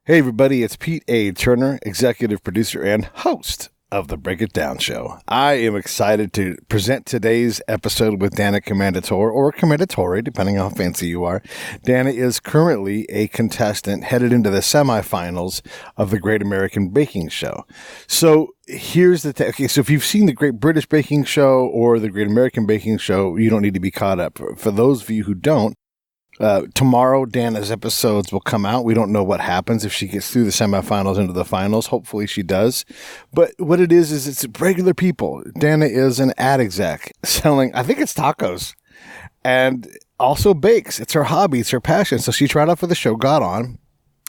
Hey everybody, it's Pete A. Turner, executive producer and host of the Break It Down Show. I am excited to present today's episode with Dana Commandatore, or Commandatore, depending on how fancy you are. Dana is currently a contestant headed into the semifinals of the Great American Baking Show. So here's the okay, so if you've seen the Great British Baking Show or the Great American Baking Show, you don't need to be caught up. For those of you who don't, tomorrow, Dana's episodes will come out. We don't know what happens if she gets through the semifinals into the finals. Hopefully she does. But what it is it's regular people. Dana is an ad exec selling, I think it's tacos, and also bakes. It's her hobby. It's her passion. So she tried out for the show, got on,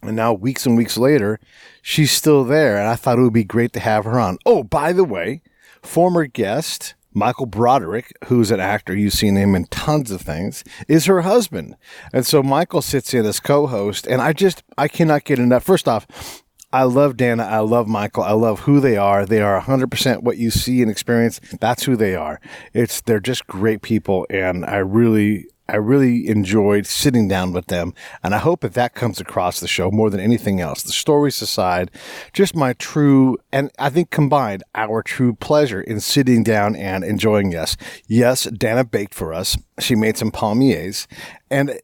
and now weeks and weeks later, she's still there. And I thought it would be great to have her on. Oh, by the way, former guest Michael Broderick, who's an actor, you've seen him in tons of things, is her husband. And so Michael sits in as co-host, and I cannot get enough. First off, I love Dana. I love Michael. I love who they are. They are 100% what you see and experience. That's who they are. They're just great people, and I really enjoyed sitting down with them, and I hope that comes across the show more than anything else. The stories aside, just my true, and I think combined, our true pleasure in sitting down and enjoying this. Yes, Dana baked for us. She made some Palmiers, and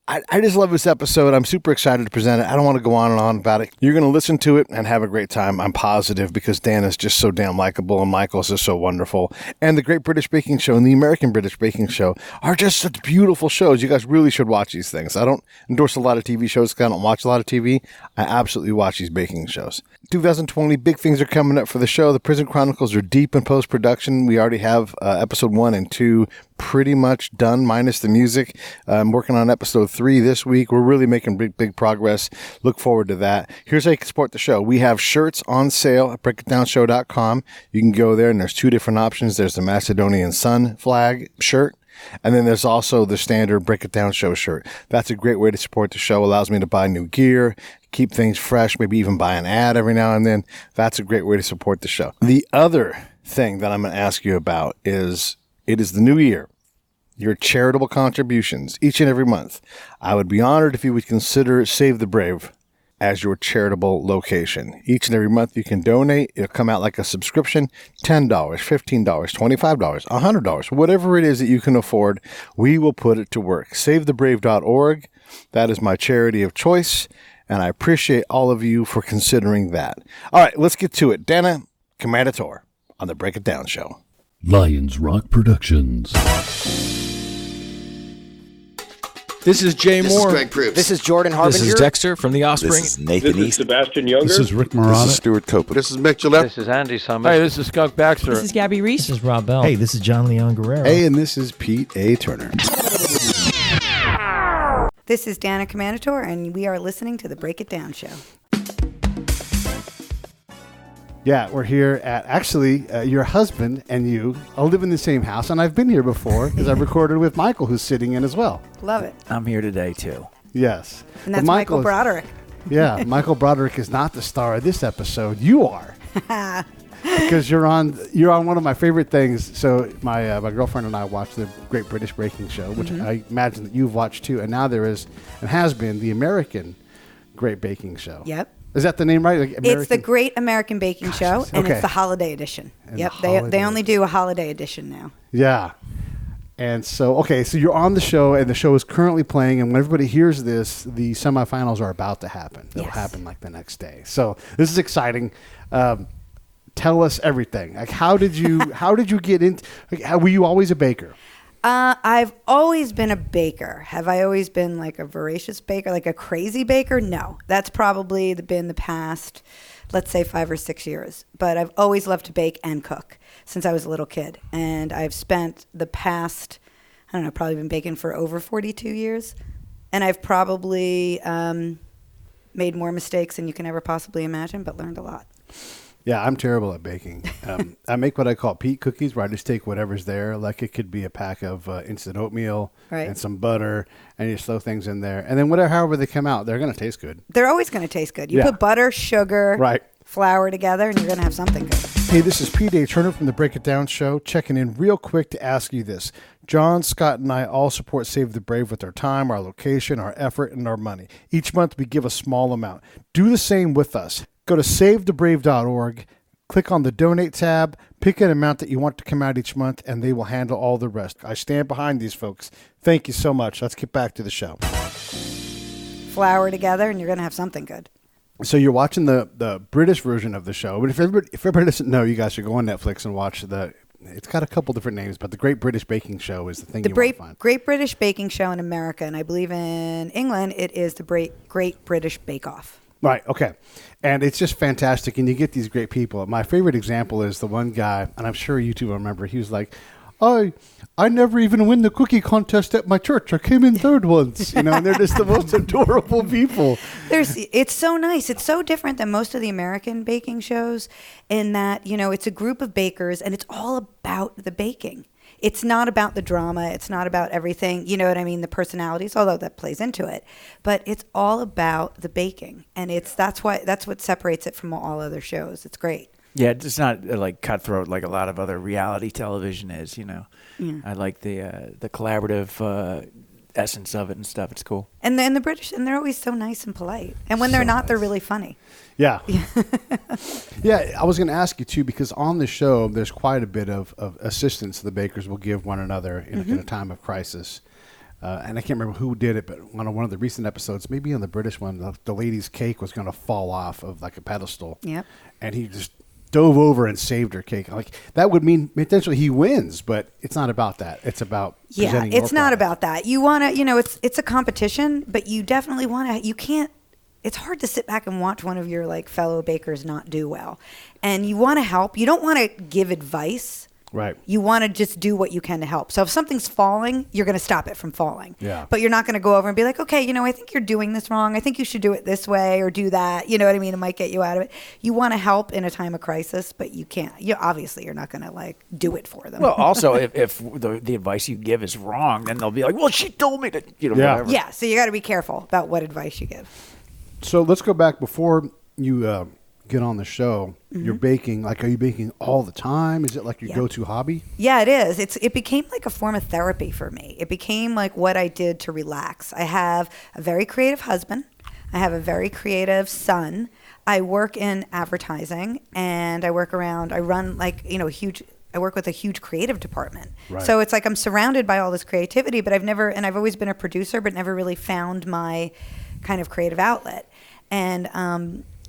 I just love this episode. I'm super excited to present it. I don't want to go on and on about it. You're going to listen to it and have a great time. I'm positive, because Dana's just so damn likable and Michael's just so wonderful. And the Great British Baking Show and the American British Baking Show are just such beautiful shows. You guys really should watch these things. I don't endorse a lot of TV shows because I don't watch a lot of TV. I absolutely watch these baking shows. 2020, big things are coming up for the show. The Prison Chronicles are deep in post-production. We already have episode 1 and 2 pretty much done, minus the music. I'm working on episode 3 this week. We're really making big progress. Look forward to that. Here's how you can support the show. We have shirts on sale at breakitdownshow.com. You can go there, and there's 2 different options. There's the Macedonian Sun flag shirt, and then there's also the standard Break It Down Show shirt. That's a great way to support the show. Allows me to buy new gear, keep things fresh, maybe even buy an ad every now and then. That's a great way to support the show. The other thing that I'm going to ask you about is, it is the new year. Your charitable contributions each and every month. I would be honored if you would consider Save the Brave as your charitable location. Each and every month you can donate. It'll come out like a subscription, $10, $15, $25, $100, whatever it is that you can afford, we will put it to work. SaveTheBrave.org. That is my charity of choice, and I appreciate all of you for considering that. All right, let's get to it. Dana Commandatore on the Break It Down Show. Lions Rock Productions. This is Jay This Moore. is Greg Proops. This is Jordan Harbinger. This is Dexter from The Offspring. This is Nathan This is East. Sebastian Younger. This is Rick Morata. This is Stuart Copeland. This is Mick Gillette. This is Andy Summers. Hey, this is Skunk Baxter. This is Gabby Reese. This is Rob Bell. Hey, this is John Leon Guerrero. Hey, and this is Pete A. Turner. This is Dana Commandatore, and we are listening to the Break It Down Show. Yeah, we're here at, actually, your husband and you all live in the same house, and I've been here before because I've recorded with Michael, who's sitting in as well. Love it. I'm here today, too. Yes. And that's But Michael Broderick. Yeah, Michael Broderick is not the star of this episode. You are. Because you're on one of my favorite things. So my girlfriend and I watched the Great British Baking Show, which I imagine that you've watched too. And now there is, and has been, the American Great Baking Show. Yep. Is that the name right? Like It's the Great American Baking Show, and okay. it's the holiday edition. And Yep, the holiday they only do a holiday edition now. Yeah. And so, okay, so you're on the show, and the show is currently playing, and when everybody hears this, the semifinals are about to happen. They'll happen like the next day. So this is exciting. Tell us everything. Like, how did you get into? Like, were you always a baker? I've always been a baker. Have I always been like a voracious baker, like a crazy baker? No, that's probably been the past, let's say 5 or 6 years. But I've always loved to bake and cook since I was a little kid. And I've spent the past, I don't know, probably been baking for over 42 years. And I've probably made more mistakes than you can ever possibly imagine, but learned a lot. Yeah, I'm terrible at baking. I make what I call Pete cookies, where I just take whatever's there. Like it could be a pack of instant oatmeal and some butter, and you just throw things in there. And then however they come out, they're going to taste good. They're always going to taste good. You put butter, sugar, flour together, and you're going to have something good. Hey, this is Pete A. Turner from the Break It Down Show, checking in real quick to ask you this. John, Scott, and I all support Save the Brave with our time, our location, our effort, and our money. Each month we give a small amount. Do the same with us. Go to savethebrave.org, click on the Donate tab, pick an amount that you want to come out each month, and they will handle all the rest. I stand behind these folks. Thank you so much. Let's get back to the show. Flour together, and you're going to have something good. So you're watching the British version of the show, but if everybody doesn't know, you guys should go on Netflix and watch it's got a couple different names, but the Great British Baking Show is the thing you want to find. Great British Baking Show in America, and I believe in England it is the Great British Bake Off. Right, okay. And it's just fantastic, and you get these great people. My favorite example is the one guy, and I'm sure you two remember, he was like, I never even win the cookie contest at my church. I came in third once, and they're just the most adorable people. It's so nice. It's so different than most of the American baking shows in that, it's a group of bakers and it's all about the baking. It's not about the drama. It's not about everything, you know what I mean, the personalities, although that plays into it. But it's all about the baking. And that's what separates it from all other shows. It's great. Yeah, it's not like cutthroat like a lot of other reality television is, Yeah. I like the collaborative essence of it and stuff. It's cool. And then the British, and they're always so nice and polite. And when they're not, they're really funny. Yeah. Yeah, I was going to ask you, too, because on the show, there's quite a bit of assistance the bakers will give one another in a time of crisis. And I can't remember who did it, but on one of the recent episodes, maybe on the British one, the lady's cake was going to fall off of like a pedestal. Yep. And he just dove over and saved her cake. Like that would mean potentially he wins, but it's not about that. It's about presenting it's not product. about that. You want to, it's a competition, but you definitely want to. You can't. It's hard to sit back and watch one of your fellow bakers not do well, and you want to help. You don't want to give advice. Right. You want to just do what you can to help. So if something's falling, you're going to stop it from falling. Yeah. But you're not going to go over and be like, okay, I think you're doing this wrong. I think you should do it this way or do that. You know what I mean? It might get you out of it. You want to help in a time of crisis, but you can't. Obviously, you're not going to do it for them. Well, also, if the advice you give is wrong, then they'll be like, well, she told me to, whatever. Yeah. So you got to be careful about what advice you give. So let's go back before you get on the show. You're baking. Are you baking all the time? Is it like your go-to hobby? Yeah, it is. It became like a form of therapy for me. It became like what I did to relax. I have a very creative husband. I have a very creative son. I work in advertising, and I run I work with a huge creative department. Right. So it's like I'm surrounded by all this creativity, but I've always been a producer, but never really found my kind of creative outlet.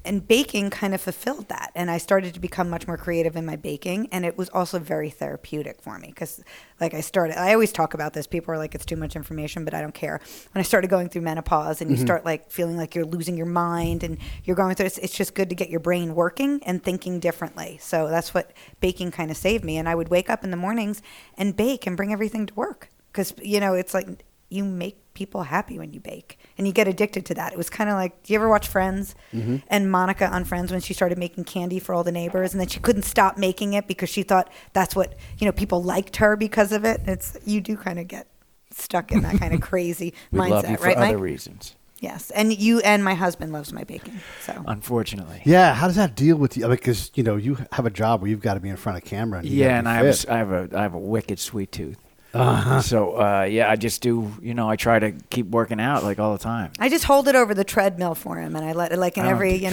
And baking kind of fulfilled that. And I started to become much more creative in my baking. And it was also very therapeutic for me because I always talk about this. People are like, it's too much information, but I don't care. When I started going through menopause and you start feeling like you're losing your mind and you're going through this, it's just good to get your brain working and thinking differently. So that's what baking kind of saved me. And I would wake up in the mornings and bake and bring everything to work. Because, it's like you make people happy when you bake and you get addicted to that. It was kind of like, do you ever watch Friends? And Monica on Friends, when she started making candy for all the neighbors and then she couldn't stop making it because she thought that's what, people liked her because of it. You do kind of get stuck in that kind of crazy we mindset, love you for right, other Mike? reasons. Yes. And my husband loves my baking. So unfortunately. Yeah. How does that deal with you? Because, you have a job where you've got to be in front of camera. And I have a wicked sweet tooth. So, I just do, I try to keep working out all the time. I just hold it over the treadmill for him and I let it in every,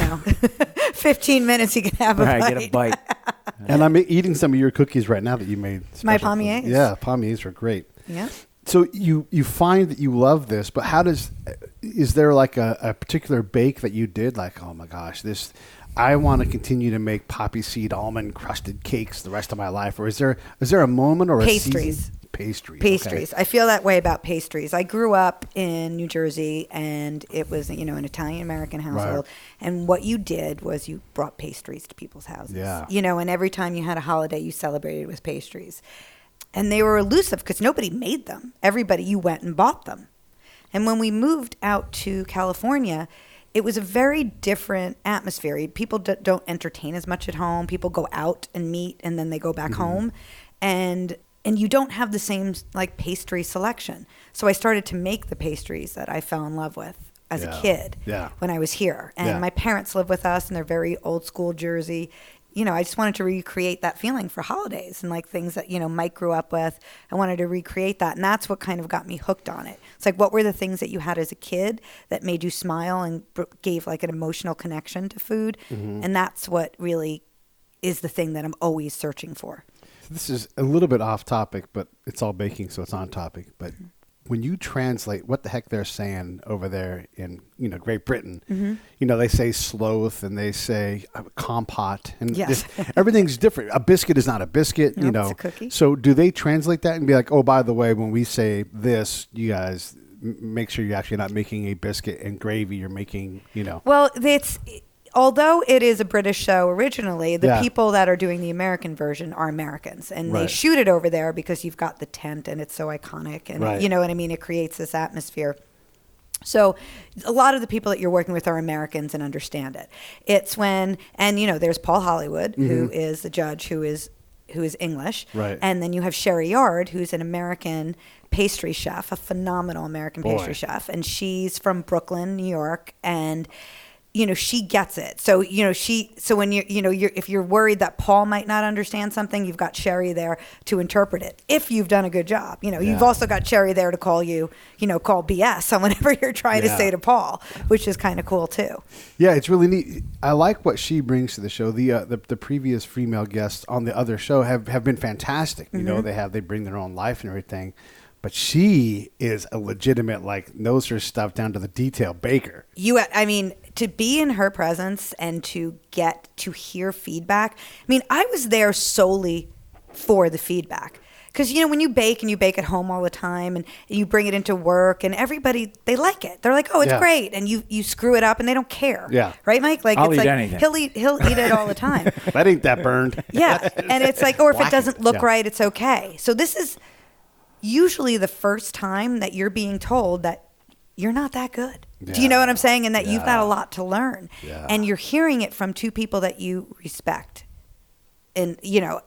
15 minutes he can have a bite. Get a bite. And I'm eating some of your cookies right now that you made. My Palmiers. Yeah, Palmiers are great. Yeah. So you find that you love this, but is there a particular bake that you did? Oh my gosh, I want to continue to make poppy seed almond crusted cakes the rest of my life. Or is there a moment or Pastries. a season? Pastries. Okay. I feel that way about pastries. I grew up in New Jersey, and it was, an Italian-American household. Right. And what you did was you brought pastries to people's houses. Yeah. And every time you had a holiday, you celebrated with pastries. And they were elusive because nobody made them. You went and bought them. And when we moved out to California, it was a very different atmosphere. People don't entertain as much at home. People go out and meet, and then they go back home. And you don't have the same pastry selection. So I started to make the pastries that I fell in love with as a kid when I was here. And my parents live with us, and they're very old school Jersey. I just wanted to recreate that feeling for holidays and like things that, Mike grew up with. I wanted to recreate that. And that's what kind of got me hooked on it. It's like, what were the things that you had as a kid that made you smile and gave like an emotional connection to food? And that's what really is the thing that I'm always searching for. This is a little bit off topic, but it's all baking, so it's on topic. But when you translate what the heck they're saying over there in, Great Britain, they say sloth and they say compote, and Yes. everything's different. A biscuit is not a biscuit, Nope, it's a cookie. So do they translate that and be like, oh, by the way, when we say this, you guys make sure you're actually not making a biscuit and gravy, you're making, Well, although it is a British show originally, the Yeah. people that are doing the American version are Americans. And they Right. shoot it over there because you've got the tent and it's so iconic. And Right. you know what I mean? It creates this atmosphere. So a lot of the people that you're working with are Americans and understand it. It's when, and there's Paul Hollywood, who is the judge, who is English. Right. And then you have Sherry Yard, who's an American pastry chef, a phenomenal American pastry chef. And she's from Brooklyn, New York. And she gets it. So, so when if you're worried that Paul might not understand something, you've got Sherry there to interpret it. If you've done a good job, you've also got Sherry there to call you, call BS on whatever you're trying to say to Paul, which is kind of cool too. Yeah, it's really neat. I like what she brings to the show. The previous female guests on the other show have been fantastic. They bring their own life and everything. But she is a legitimate, knows her stuff down to the detail baker. To be in her presence and to get to hear feedback. I was there solely for the feedback. Because, when you bake and you bake at home all the time and you bring it into work and everybody, they like it. They're like, oh, it's great. And you screw it up and they don't care. Yeah. Right, Mike? I'll eat anything. He'll eat it all the time. That ain't that burned. Yeah. And it's like, or if it doesn't look Yeah. right, it's okay. So this is usually the first time that you're being told that you're not that good. Do you know what I'm saying? And that you've got a lot to learn. Yeah. And you're hearing it from two people that you respect and,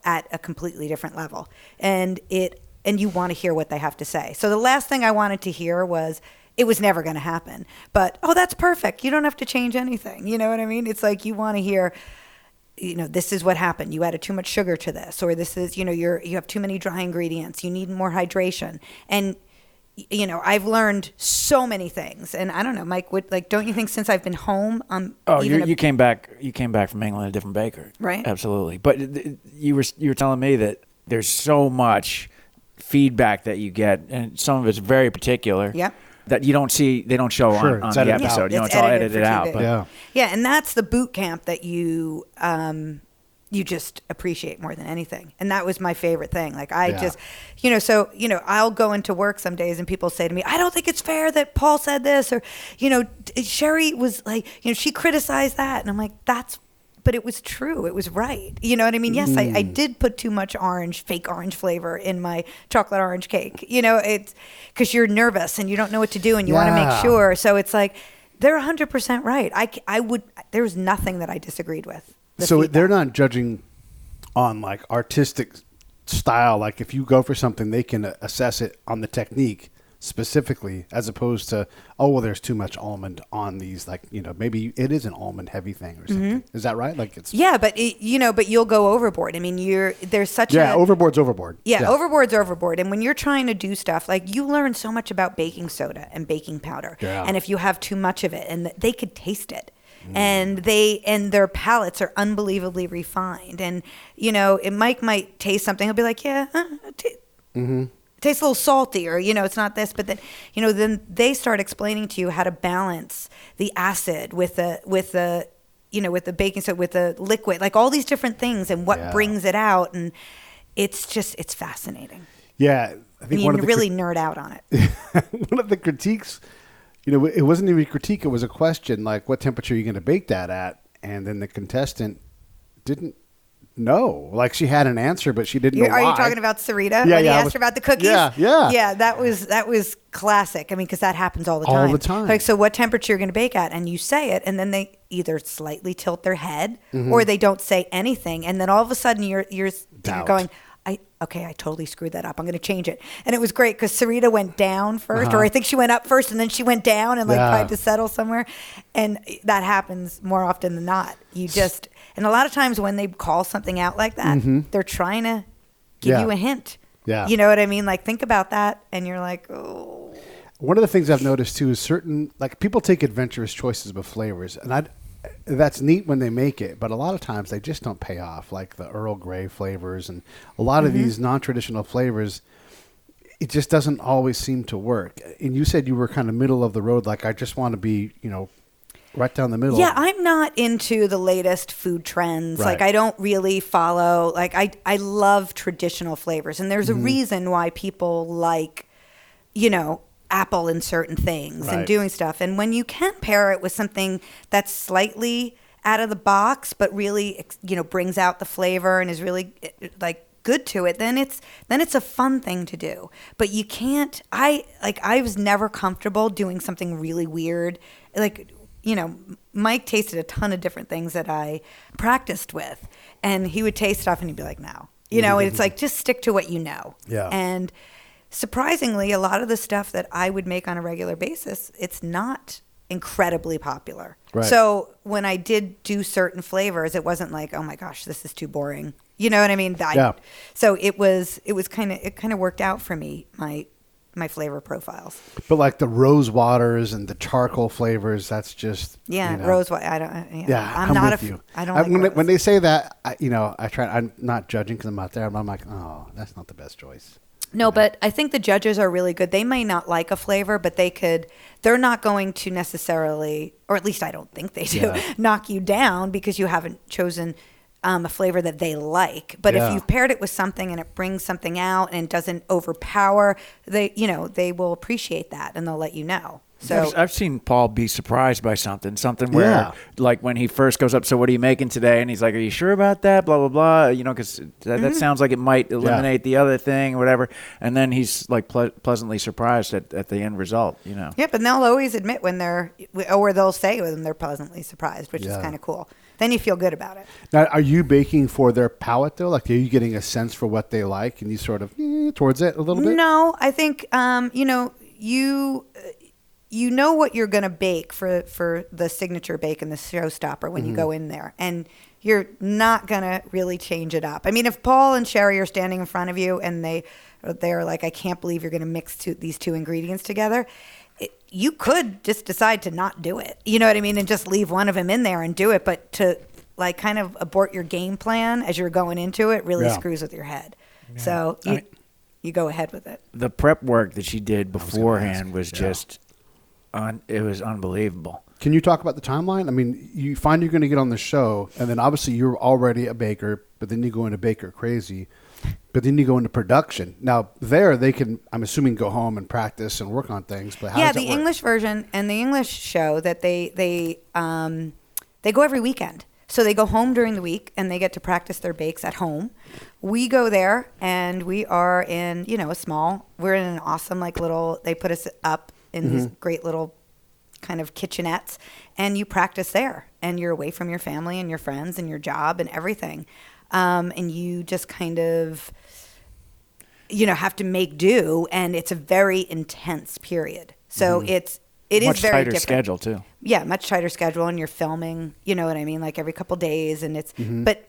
at a completely different level. And you want to hear what they have to say. So the last thing I wanted to hear was, it was never going to happen. But, oh, that's perfect. You don't have to change anything. You know what I mean? It's like you want to hear, this is what happened. You added too much sugar to this, or this is, you have too many dry ingredients. You need more hydration. And, I've learned so many things. And I don't know, Mike, don't you think since I've been home, You came back from England a different baker. Right. Absolutely. But you were telling me that there's so much feedback that you get, and some of it's very particular. Yep. That you don't see, they don't show Sure, on it's the edited out. episode. It's It's all edited edited for out. TV. But Yeah, and that's the boot camp that you just appreciate more than anything. And that was my favorite thing. I'll go into work some days and people say to me, I don't think it's fair that Paul said this, or, Sherry was like, she criticized that. And I'm like, but it was true. It was right. You know what I mean? Yes, I did put too much fake orange flavor in my chocolate orange cake. It's because you're nervous and you don't know what to do and you want to make sure. So it's like, they're 100% right. There was nothing that I disagreed with. So they're not judging on artistic style. If you go for something, they can assess it on the technique specifically, as opposed to, oh, well, there's too much almond on these. Maybe it is an almond heavy thing or something. Is that right? Yeah, but but you'll go overboard. There's such overboard's overboard. Yeah, overboard's overboard. And when you're trying to do stuff, you learn so much about baking soda and baking powder. Yeah. And if you have too much of it, and they could taste it. And their palates are unbelievably refined. And, Mike might taste something. He'll be like, yeah, tastes a little salty, or, it's not this. But then, then they start explaining to you how to balance the acid with the baking soda, with the liquid, all these different things and what brings it out. And it's fascinating. Yeah. I think you really nerd out on it. One of the critiques, it wasn't even a critique. It was a question, what temperature are you going to bake that at? And then the contestant didn't know. She had an answer, but she didn't know why. Are you talking about Sarita? Yeah, when he asked her about the cookies? Yeah. Yeah, that was classic. Because that happens all the time. All the time. So what temperature you're going to bake at? And you say it, and then they either slightly tilt their head or they don't say anything. And then all of a sudden you're going, I totally screwed that up. I'm going to change it. And it was great because Sarita went down first, or I think she went up first and then she went down and tried to settle somewhere. And that happens more often than not. And a lot of times when they call something out like that, they're trying to give you a hint. Yeah. You know what I mean? Like, think about that. And you're like, oh. One of the things I've noticed too is certain, like, people take adventurous choices with flavors, and that's neat when they make it, but a lot of times they just don't pay off, like the Earl Grey flavors and a lot of these non-traditional flavors. It just doesn't always seem to work. And you said you were kind of middle of the road, like, I just want to be, right down the middle. Yeah, I'm not into the latest food trends. Right. Like, I don't really follow, like, I love traditional flavors, and there's a reason why people like, apple in certain things and doing stuff. And when you can pair it with something that's slightly out of the box, but really, brings out the flavor and is really like good to it, then it's a fun thing to do. But you can't, I was never comfortable doing something really weird. Like, Mike tasted a ton of different things that I practiced with, and he would taste stuff and he'd be like, no, and it's like, just stick to what you know. Yeah. And surprisingly, a lot of the stuff that I would make on a regular basis, it's not incredibly popular. Right. So when I did do certain flavors, it wasn't like, oh my gosh, this is too boring. You know what I mean? So it kind of worked out for me, my flavor profiles. But like the rose waters and the charcoal flavors, that's just rose water. I don't. I'm not with you. I don't. When they say that, I try. I'm not judging because I'm not there. But I'm like, oh, that's not the best choice. No, but I think the judges are really good. They may not like a flavor, but they're not going to necessarily, or at least I don't think they do, knock you down because you haven't chosen a flavor that they like. But if you've paired it with something and it brings something out and doesn't overpower, they will appreciate that and they'll let you know. So I've seen Paul be surprised by something where, like when he first goes up, so what are you making today? And he's like, are you sure about that? Blah, blah, blah. Because that sounds like it might eliminate the other thing or whatever. And then he's like pleasantly surprised at the end result, Yep, and they'll always admit when they'll say when they're pleasantly surprised, which is kind of cool. Then you feel good about it. Now, are you baking for their palate though? Like, are you getting a sense for what they like and you sort of towards it a little bit? No, I think, you know what you're going to bake for the signature bake and the Showstopper when you go in there. And you're not going to really change it up. I mean, if Paul and Sherry are standing in front of you and they're like, I can't believe you're going to mix these two ingredients together, you could just decide to not do it. You know what I mean? And just leave one of them in there and do it. But to like kind of abort your game plan as you're going into it really screws with your head. Yeah. So you go ahead with it. The prep work that she did beforehand was just... it was unbelievable. Can you talk about the timeline? I mean, you find you're going to get on the show, and then obviously you're already a baker, but then you go into Baker Crazy, but then you go into production. Now, they can, I'm assuming, go home and practice and work on things. But how does that work? English version and the English show that they go every weekend. So they go home during the week and they get to practice their bakes at home. We go there and we are in, we're in an awesome they put us up in these great little kind of kitchenettes, and you practice there, and you're away from your family and your friends and your job and everything, and you just kind of have to make do, and it's a very intense period. So it is much very tighter different. schedule too. Yeah, much tighter schedule, and you're filming. You know what I mean, like every couple days, and it's but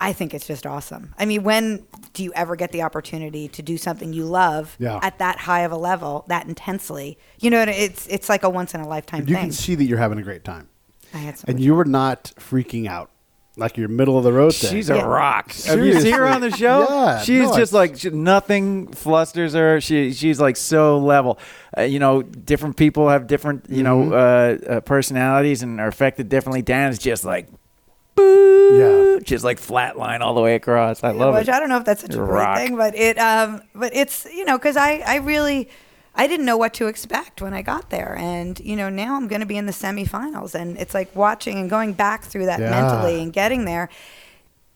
I think it's just awesome. I mean, when do you ever get the opportunity to do something you love at that high of a level, that intensely? It's like a once in a lifetime thing. You can see that you're having a great time. I had some and you were not freaking out. Like you're middle of the road thing. She's a rock. Have you seen her on the show? Yeah. She's nothing flusters her. She's like so level. Different people have different, personalities and are affected differently. Dana's just like, boo, just like flatline all the way across. I love it. I don't know if that's such a great thing, but it's because I didn't know what to expect when I got there, and now I'm going to be in the semifinals, and it's like watching and going back through that mentally and getting there.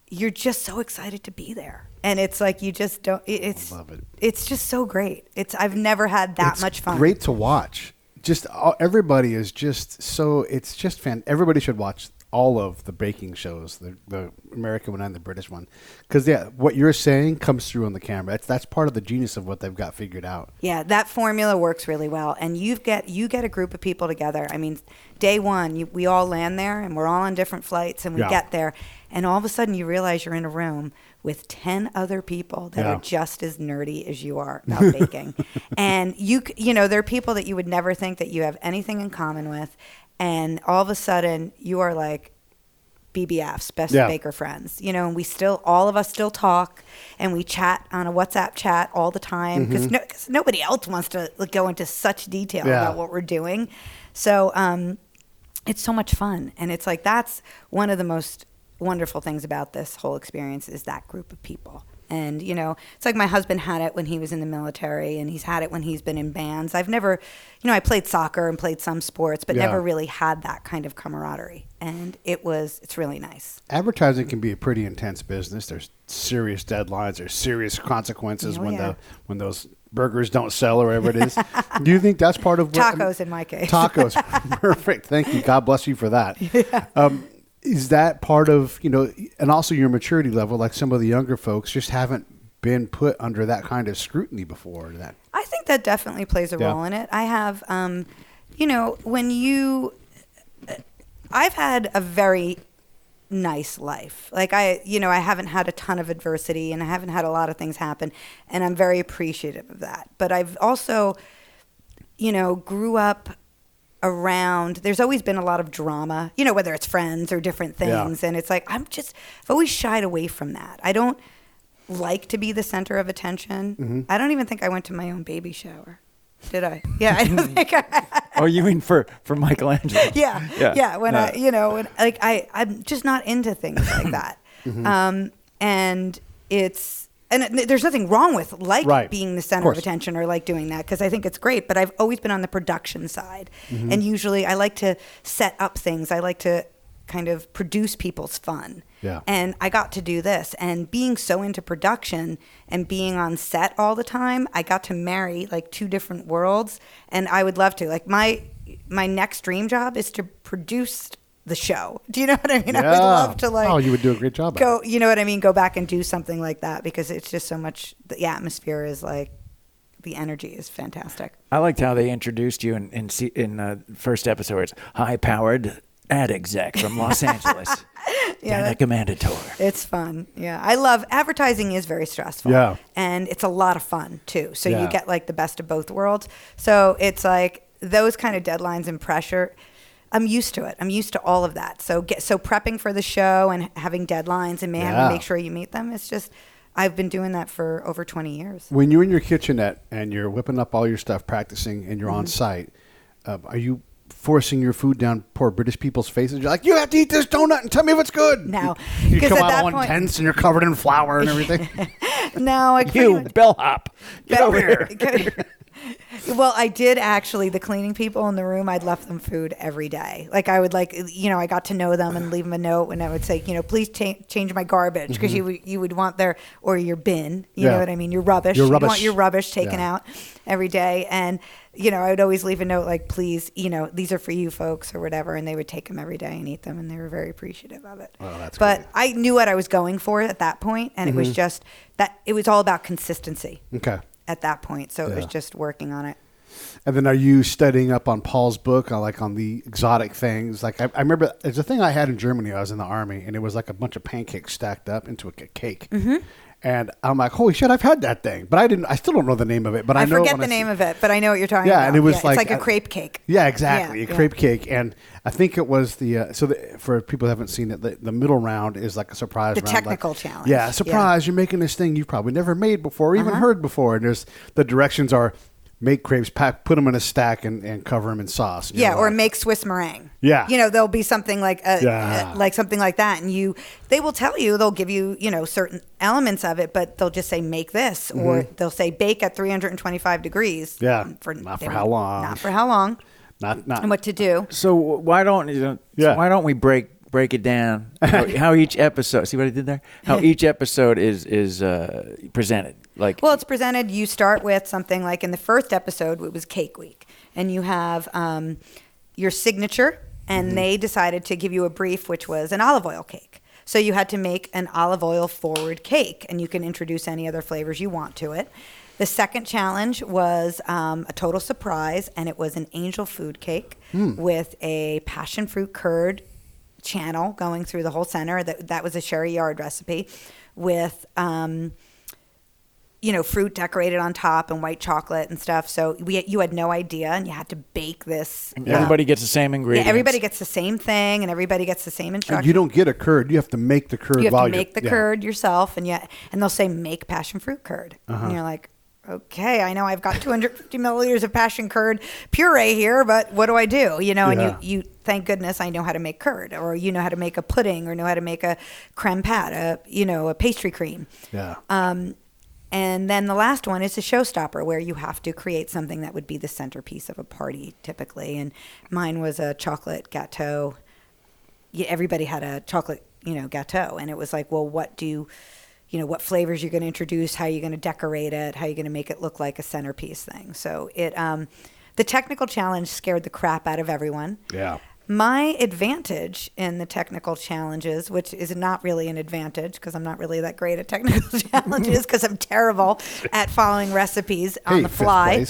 You're just so excited to be there, and it's like you just don't. I love it. It's just so great. I've never had that much fun. Great to watch. Just everybody is just so. It's just fan. Everybody should watch all of the baking shows, the American one and the British one, because what you're saying comes through on the camera. That's part of the genius of what they've got figured out. Yeah, that formula works really well, and you get a group of people together. I mean, day one, we all land there, and we're all on different flights, and we get there, and all of a sudden you realize you're in a room with 10 other people that are just as nerdy as you are about baking, and you know, there are people that you would never think that you have anything in common with. And all of a sudden, you are like BBFs, best baker friends, you know, and all of us still talk and we chat on a WhatsApp chat all the time because nobody else wants to go into such detail about what we're doing. So it's so much fun. And it's like, that's one of the most wonderful things about this whole experience is that group of people. And, you know, it's like my husband had it when he was in the military and he's had it when he's been in bands. I've never, you know, I played soccer and played some sports, but never really had that kind of camaraderie. And it's really nice. Advertising can be a pretty intense business. There's serious deadlines. There's serious consequences when those burgers don't sell or whatever it is. Do you think that's part of what... Tacos in my case. Tacos. Perfect. Thank you. God bless you for that. Yeah. Is that part of, you know, and also your maturity level, like some of the younger folks just haven't been put under that kind of scrutiny before? I think that definitely plays a role in it. I have, you know, I've had a very nice life. Like I haven't had a ton of adversity and I haven't had a lot of things happen, and I'm very appreciative of that. But I've also, you know, grew up around, there's always been a lot of drama, you know, whether it's friends or different things. And it's like, I've always shied away from that. I don't like to be the center of attention. I don't even think I went to my own baby shower. Did I? Yeah, I don't think I. Oh, you mean for Michelangelo? Yeah. I'm just not into things like that. And there's nothing wrong with being the center of attention or like doing that, because I think it's great. But I've always been on the production side. And usually I like to set up things. I like to kind of produce people's fun. Yeah. And I got to do this. And being so into production and being on set all the time, I got to marry like two different worlds. And I would love to. Like my next dream job is to produce the show. Do you know what I mean? Yeah. I would love to Oh, you would do a great job. You know what I mean? Go back and do something like that, because it's just so much. The atmosphere is like, the energy is fantastic. I liked how they introduced you in first episode. It's high-powered ad exec from Los Angeles. Dana Commandatore. It's fun. Yeah, I love advertising. Is very stressful. Yeah, and it's a lot of fun too. So you get like the best of both worlds. So it's like those kind of deadlines and pressure. I'm used to it. I'm used to all of that. So prepping for the show and having deadlines and having to make sure you meet them. It's just, I've been doing that for over 20 years. When you're in your kitchenette and you're whipping up all your stuff, practicing, and you're on site, are you forcing your food down poor British people's faces? You're like, you have to eat this donut and tell me if it's good. No. You come out all intense and you're covered in flour and everything. No. Bellhop. Get over here. Well, I did actually. The cleaning people in the room, I'd left them food every day. Like I would I got to know them and leave them a note, and I would say, please change my garbage, because you would want or your bin. You know what I mean? Your rubbish. You want your rubbish taken out every day. And, I would always leave a note like, please, these are for you folks or whatever. And they would take them every day and eat them. And they were very appreciative of it. Oh, that's but great. I knew what I was going for at that point, and it was just that it was all about consistency. Okay. At that point. So it was just working on it. And then are you studying up on Paul's book, on the exotic things? Like I remember there's a thing I had in Germany. I was in the Army, and it was like a bunch of pancakes stacked up into a cake. Mm-hmm. And I'm like, holy shit, I've had that thing. But I still don't know the name of it. But I know forget the name of it, but I know what you're talking about. Yeah, and it was it's like a crepe cake. Yeah, exactly. A crepe cake. And I think it was for people who haven't seen it, the middle round is like a surprise round. The technical challenge. Yeah, surprise. You're making this thing you've probably never made before or even heard before. And the directions are, make crepes, put them in a stack and cover them in sauce. Or make Swiss meringue. Yeah. There'll be something like like something like that. And they will tell you, they'll give you, certain elements of it, but they'll just say, make this, or they'll say bake at 325 degreurs. Yeah. Not for how long. Not for how long. Not. And what to do. So why don't we break it down? How each episode, see what I did there? How each episode is presented. Well, it's presented. You start with something like in the first episode, it was Cake Week, and you have your signature and they decided to give you a brief, which was an olive oil cake. So you had to make an olive oil forward cake, and you can introduce any other flavors you want to it. The second challenge was a total surprise, and it was an angel food cake with a passion fruit curd channel going through the whole center. That was a Sherry Yard recipe with fruit decorated on top and white chocolate and stuff. So you had no idea, and you had to bake this. Everybody gets the same ingredients. Yeah, everybody gets the same thing, and everybody gets the same instructions. You don't get a curd. You have to make the curd. You have to make the curd yourself, and they'll say make passion fruit curd, and you're like, okay, I know I've got 250 milliliters of passion curd puree here, but what do I do? And you thank goodness I know how to make curd, or know how to make a pudding, or know how to make a creme pat, a pastry cream. Yeah. And then the last one is a showstopper, where you have to create something that would be the centerpiece of a party typically. And mine was a chocolate gâteau. Yeah, everybody had a chocolate, gâteau, and it was like, well, what flavors you're going to introduce, how you're going to decorate it, how you're going to make it look like a centerpiece thing. So the technical challenge scared the crap out of everyone. Yeah. My advantage in the technical challenges, which is not really an advantage because I'm not really that great at technical challenges because I'm terrible at following recipes on the fly.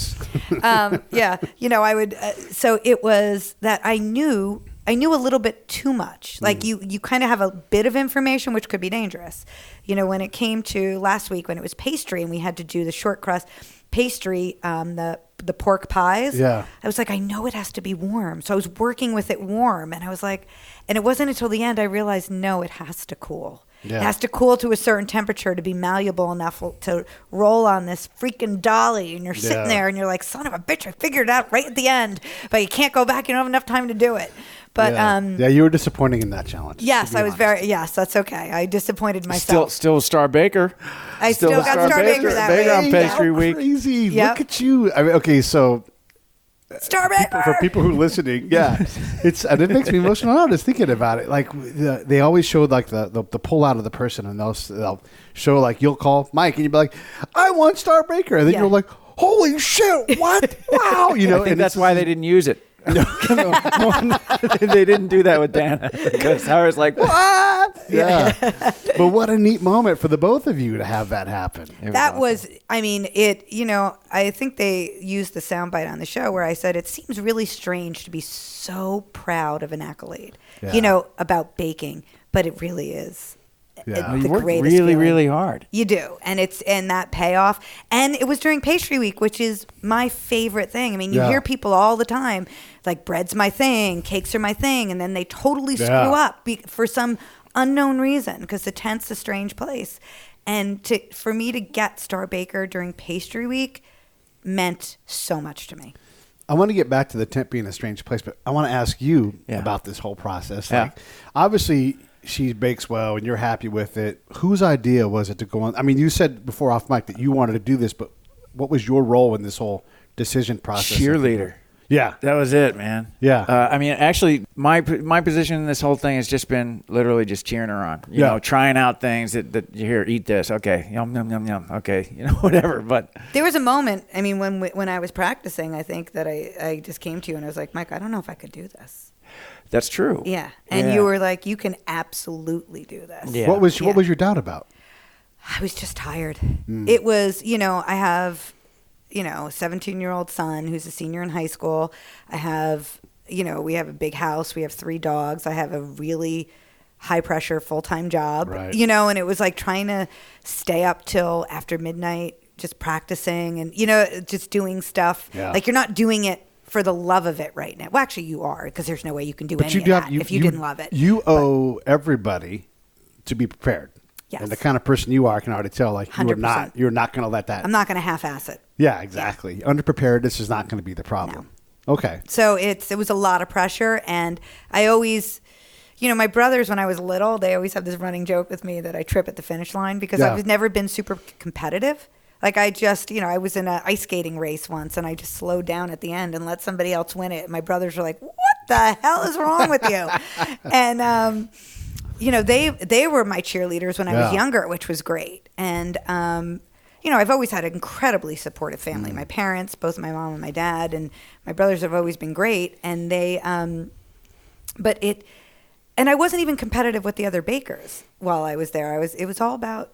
I would. So it was that I knew a little bit too much. Like you kind of have a bit of information, which could be dangerous. When it came to last week, when it was pastry and we had to do the short crust pastry, the pork pies. Yeah. I was like, I know it has to be warm. So I was working with it warm, and I was like, and it wasn't until the end I realized, no, it has to cool. Yeah. It has to cool to a certain temperature to be malleable enough to roll on this freaking dolly. And you're sitting there and you're like, son of a bitch, I figured it out right at the end, but you can't go back. You don't have enough time to do it. But you were disappointing in that challenge. Yes, I was yes, that's okay. I disappointed myself. Still Star Baker. I still got Star Baker that Baker way. on pastry week. Crazy. Yep. Look at you. I mean, okay, so Star Baker. for people who are listening, and it makes me emotional. I'm just thinking about it. Like they always showed like the pull out of the person, and they'll show like you'll call Mike, and you'll be like, I want Star Baker, and then you're like, holy shit, what? Wow, I think that's why they didn't use it. No, they didn't do that with Dana because Howard's like, what? Yeah. But what a neat moment for the both of you to have that happen. That was, I mean, I think they used the soundbite on the show where I said, it seems really strange to be so proud of an accolade, about baking, but it really is. Yeah. You worked really hard. You do. And that payoff. And it was during pastry week, which is my favorite thing. I mean, you hear people all the time, like bread's my thing, cakes are my thing. And then they totally screw up for some unknown reason because the tent's a strange place. And for me to get Star Baker during pastry week meant so much to me. I want to get back to the tent being a strange place, but I want to ask you about this whole process. Yeah. Like, obviously, she bakes well and you're happy with it. Whose idea was it to go on? I mean, you said before off mic that you wanted to do this, but what was your role in this whole decision process? Cheerleader. Yeah. That was it, man. Yeah. I mean, actually, my position in this whole thing has just been literally just cheering her on. You know, trying out things that you hear, eat this. Okay. Yum, yum, yum, yum. Okay. Whatever. But there was a moment, I mean, when I was practicing, I think that I just came to you and I was like, Mike, I don't know if I could do this. that's true. Yeah. And you were like, you can absolutely do this. Yeah. What was your doubt about? I was just tired. It was, I have, a 17-year-old son who's a senior in high school. I have, we have a big house. We have 3 dogs. I have a really high pressure full-time job, right. And it was like trying to stay up till after midnight, just practicing and, just doing stuff. Yeah. Like you're not doing it for the love of it right now. Well, actually you are, because there's no way you can do any of that if you didn't love it. You owe everybody to be prepared. Yes. And the kind of person you are, I can already tell, like 100%. you're not going to let that. I'm not going to half-ass it. Yeah, exactly. Underpreparedness is not going to be the problem. No. Okay. So it was a lot of pressure, and I always, my brothers, when I was little, they always have this running joke with me that I trip at the finish line because I've never been super competitive. Like I just, I was in an ice skating race once and I just slowed down at the end and let somebody else win it. My brothers were like, what the hell is wrong with you? And, they were my cheerleaders when I was younger, which was great. And, I've always had an incredibly supportive family. My parents, both my mom and my dad, and my brothers have always been great. And they, but and I wasn't even competitive with the other bakers while I was there. It was all about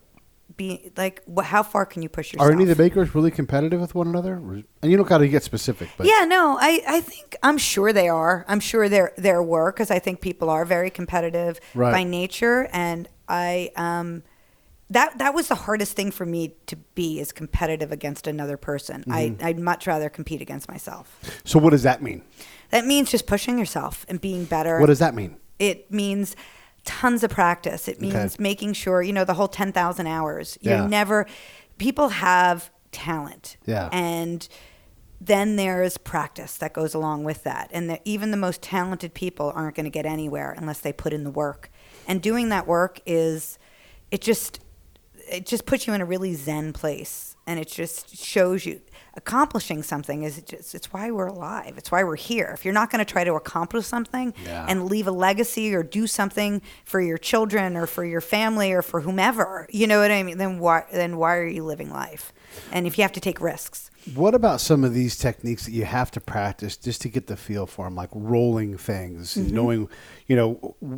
being like, how far can you push yourself? Are any of the bakers really competitive with one another? And you don't got to get specific, but yeah, no, I'm sure they are. I'm sure there were, because I think people are very competitive by nature, and that was the hardest thing for me to be, is competitive against another person. I'd much rather compete against myself. So what does that mean? That means just pushing yourself and being better. What does that mean? It means tons of practice. It means making sure, the whole 10,000 hours. People have talent. Yeah. And then there's practice that goes along with that. And even the most talented people aren't going to get anywhere unless they put in the work. And doing that work it just puts you in a really zen place. And it just shows you accomplishing something it's why we're alive. It's why we're here. If you're not going to try to accomplish something and leave a legacy or do something for your children or for your family or for whomever, you know what I mean? Then why are you living life? And if you have to take risks. What about some of these techniques that you have to practice just to get the feel for them, like rolling things, and knowing,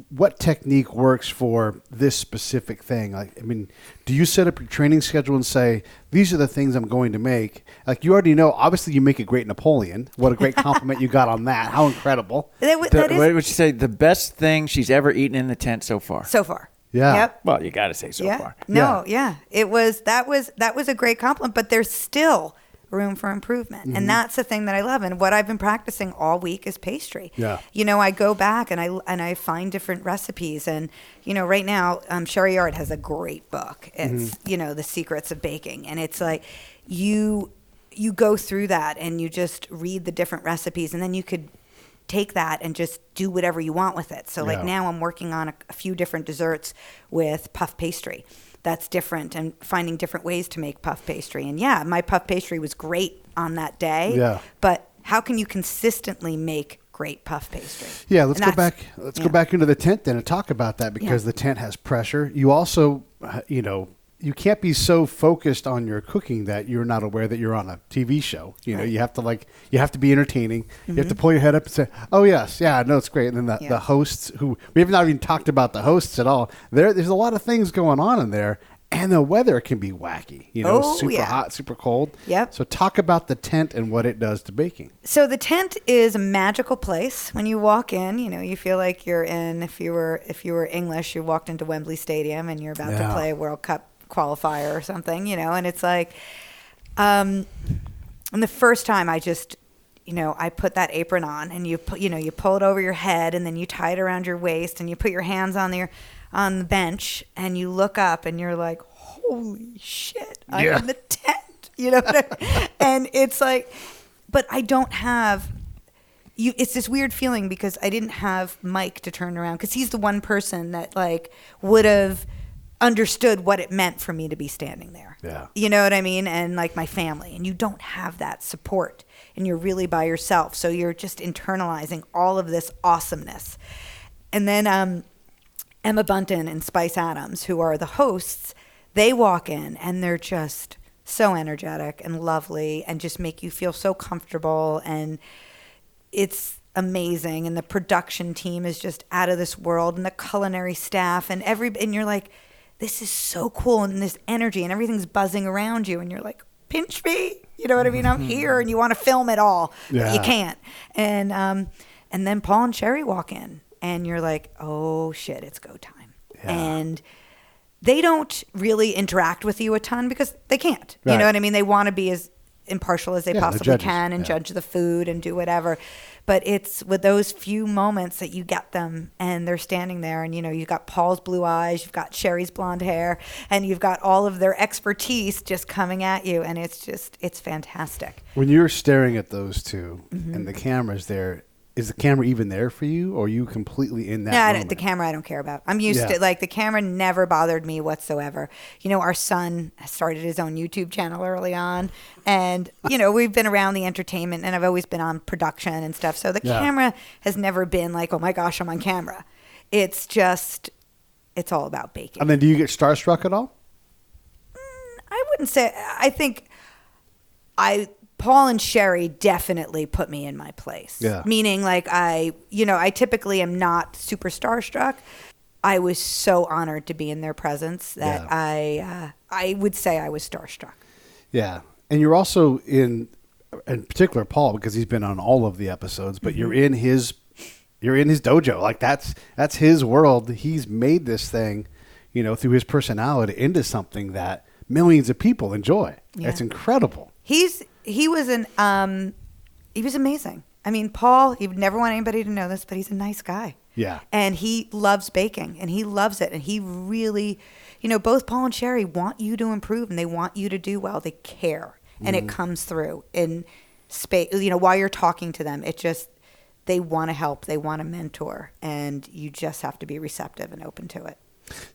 what technique works for this specific thing? Like, I mean, do you set up your training schedule and say, these are the things I'm going to make? Like, you already know, obviously you make a great Napoleon. What a great compliment you got on that. How incredible. What would you say the best thing she's ever eaten in the tent so far? So far. Yeah. Yep. Well, you got to say so far. No, yeah. That was a great compliment, but there's still room for improvement. And that's the thing that I love. And what I've been practicing all week is pastry. Yeah. I go back and I find different recipes. And, right now, Sherry Yard has a great book. It's, The Secrets of Baking. And it's like you go through that and you just read the different recipes, and then you could take that and just do whatever you want with it. So now I'm working on a few different desserts with puff pastry. That's different, and finding different ways to make puff pastry. And my puff pastry was great on that day. Yeah. But how can you consistently make great puff pastry? Yeah, let's go back. Let's go back into the tent then and talk about that, because the tent has pressure. You also, you can't be so focused on your cooking that you're not aware that you're on a TV show. You have to be entertaining. You have to pull your head up and say, "Oh yes, yeah, no, it's great." And then the hosts, who we have not even talked about the hosts at all. There's a lot of things going on in there, and the weather can be wacky. Super hot, super cold. Yep. So talk about the tent and what it does to baking. So the tent is a magical place. When you walk in, you feel like you're in. If you were English, you walked into Wembley Stadium and you're about to play a World Cup qualifier or something, and it's like, and the first time I just, I put that apron on, and you pull it over your head, and then you tie it around your waist, and you put your hands on the bench, and you look up, and you're like, holy shit, I'm in the tent, and it's like, but I don't have. It's this weird feeling, because I didn't have Mike to turn around, because he's the one person that would have understood what it meant for me to be standing there. Yeah. You know what I mean? And my family. And you don't have that support. And you're really by yourself. So you're just internalizing all of this awesomeness. And then Emma Bunton and Spice Adams, who are the hosts, they walk in and they're just so energetic and lovely and just make you feel so comfortable. And it's amazing. And the production team is just out of this world, and the culinary staff and you're like, this is so cool, and this energy, and everything's buzzing around you, and you're like, pinch me, you know what I mean? I'm here, and you want to film it all, but you can't. And then Paul and Sherry walk in, and you're like, oh shit, it's go time. Yeah. And they don't really interact with you a ton, because they can't. Right. You know what I mean? They want to be as impartial as they possibly can and judge the food and do whatever. But it's with those few moments that you get them, and they're standing there, and you've got Paul's blue eyes, you've got Sherry's blonde hair, and you've got all of their expertise just coming at you, and it's fantastic. When you're staring at those two and the camera's there, is the camera even there for you, or are you completely in that moment? The camera I don't care about. I'm used to, the camera never bothered me whatsoever. Our son started his own YouTube channel early on, and, we've been around the entertainment, and I've always been on production and stuff. So the camera has never been like, oh my gosh, I'm on camera. It's just, it's all about baking. And then do you get starstruck at all? I wouldn't say, I think Paul and Sherry definitely put me in my place. Yeah. Meaning, like, I typically am not super starstruck. I was so honored to be in their presence that I would say I was starstruck. Yeah. And you're also in particular Paul, because he's been on all of the episodes, but you're in his dojo. Like that's his world. He's made this thing, through his personality into something that millions of people enjoy. Yeah. It's incredible. He was amazing. I mean, Paul, he would never want anybody to know this, but he's a nice guy. Yeah. And he loves baking, and he loves it. And he really, both Paul and Sherry want you to improve, and they want you to do well. They care. And it comes through in space, while you're talking to them. They want to help. They want to mentor. And you just have to be receptive and open to it.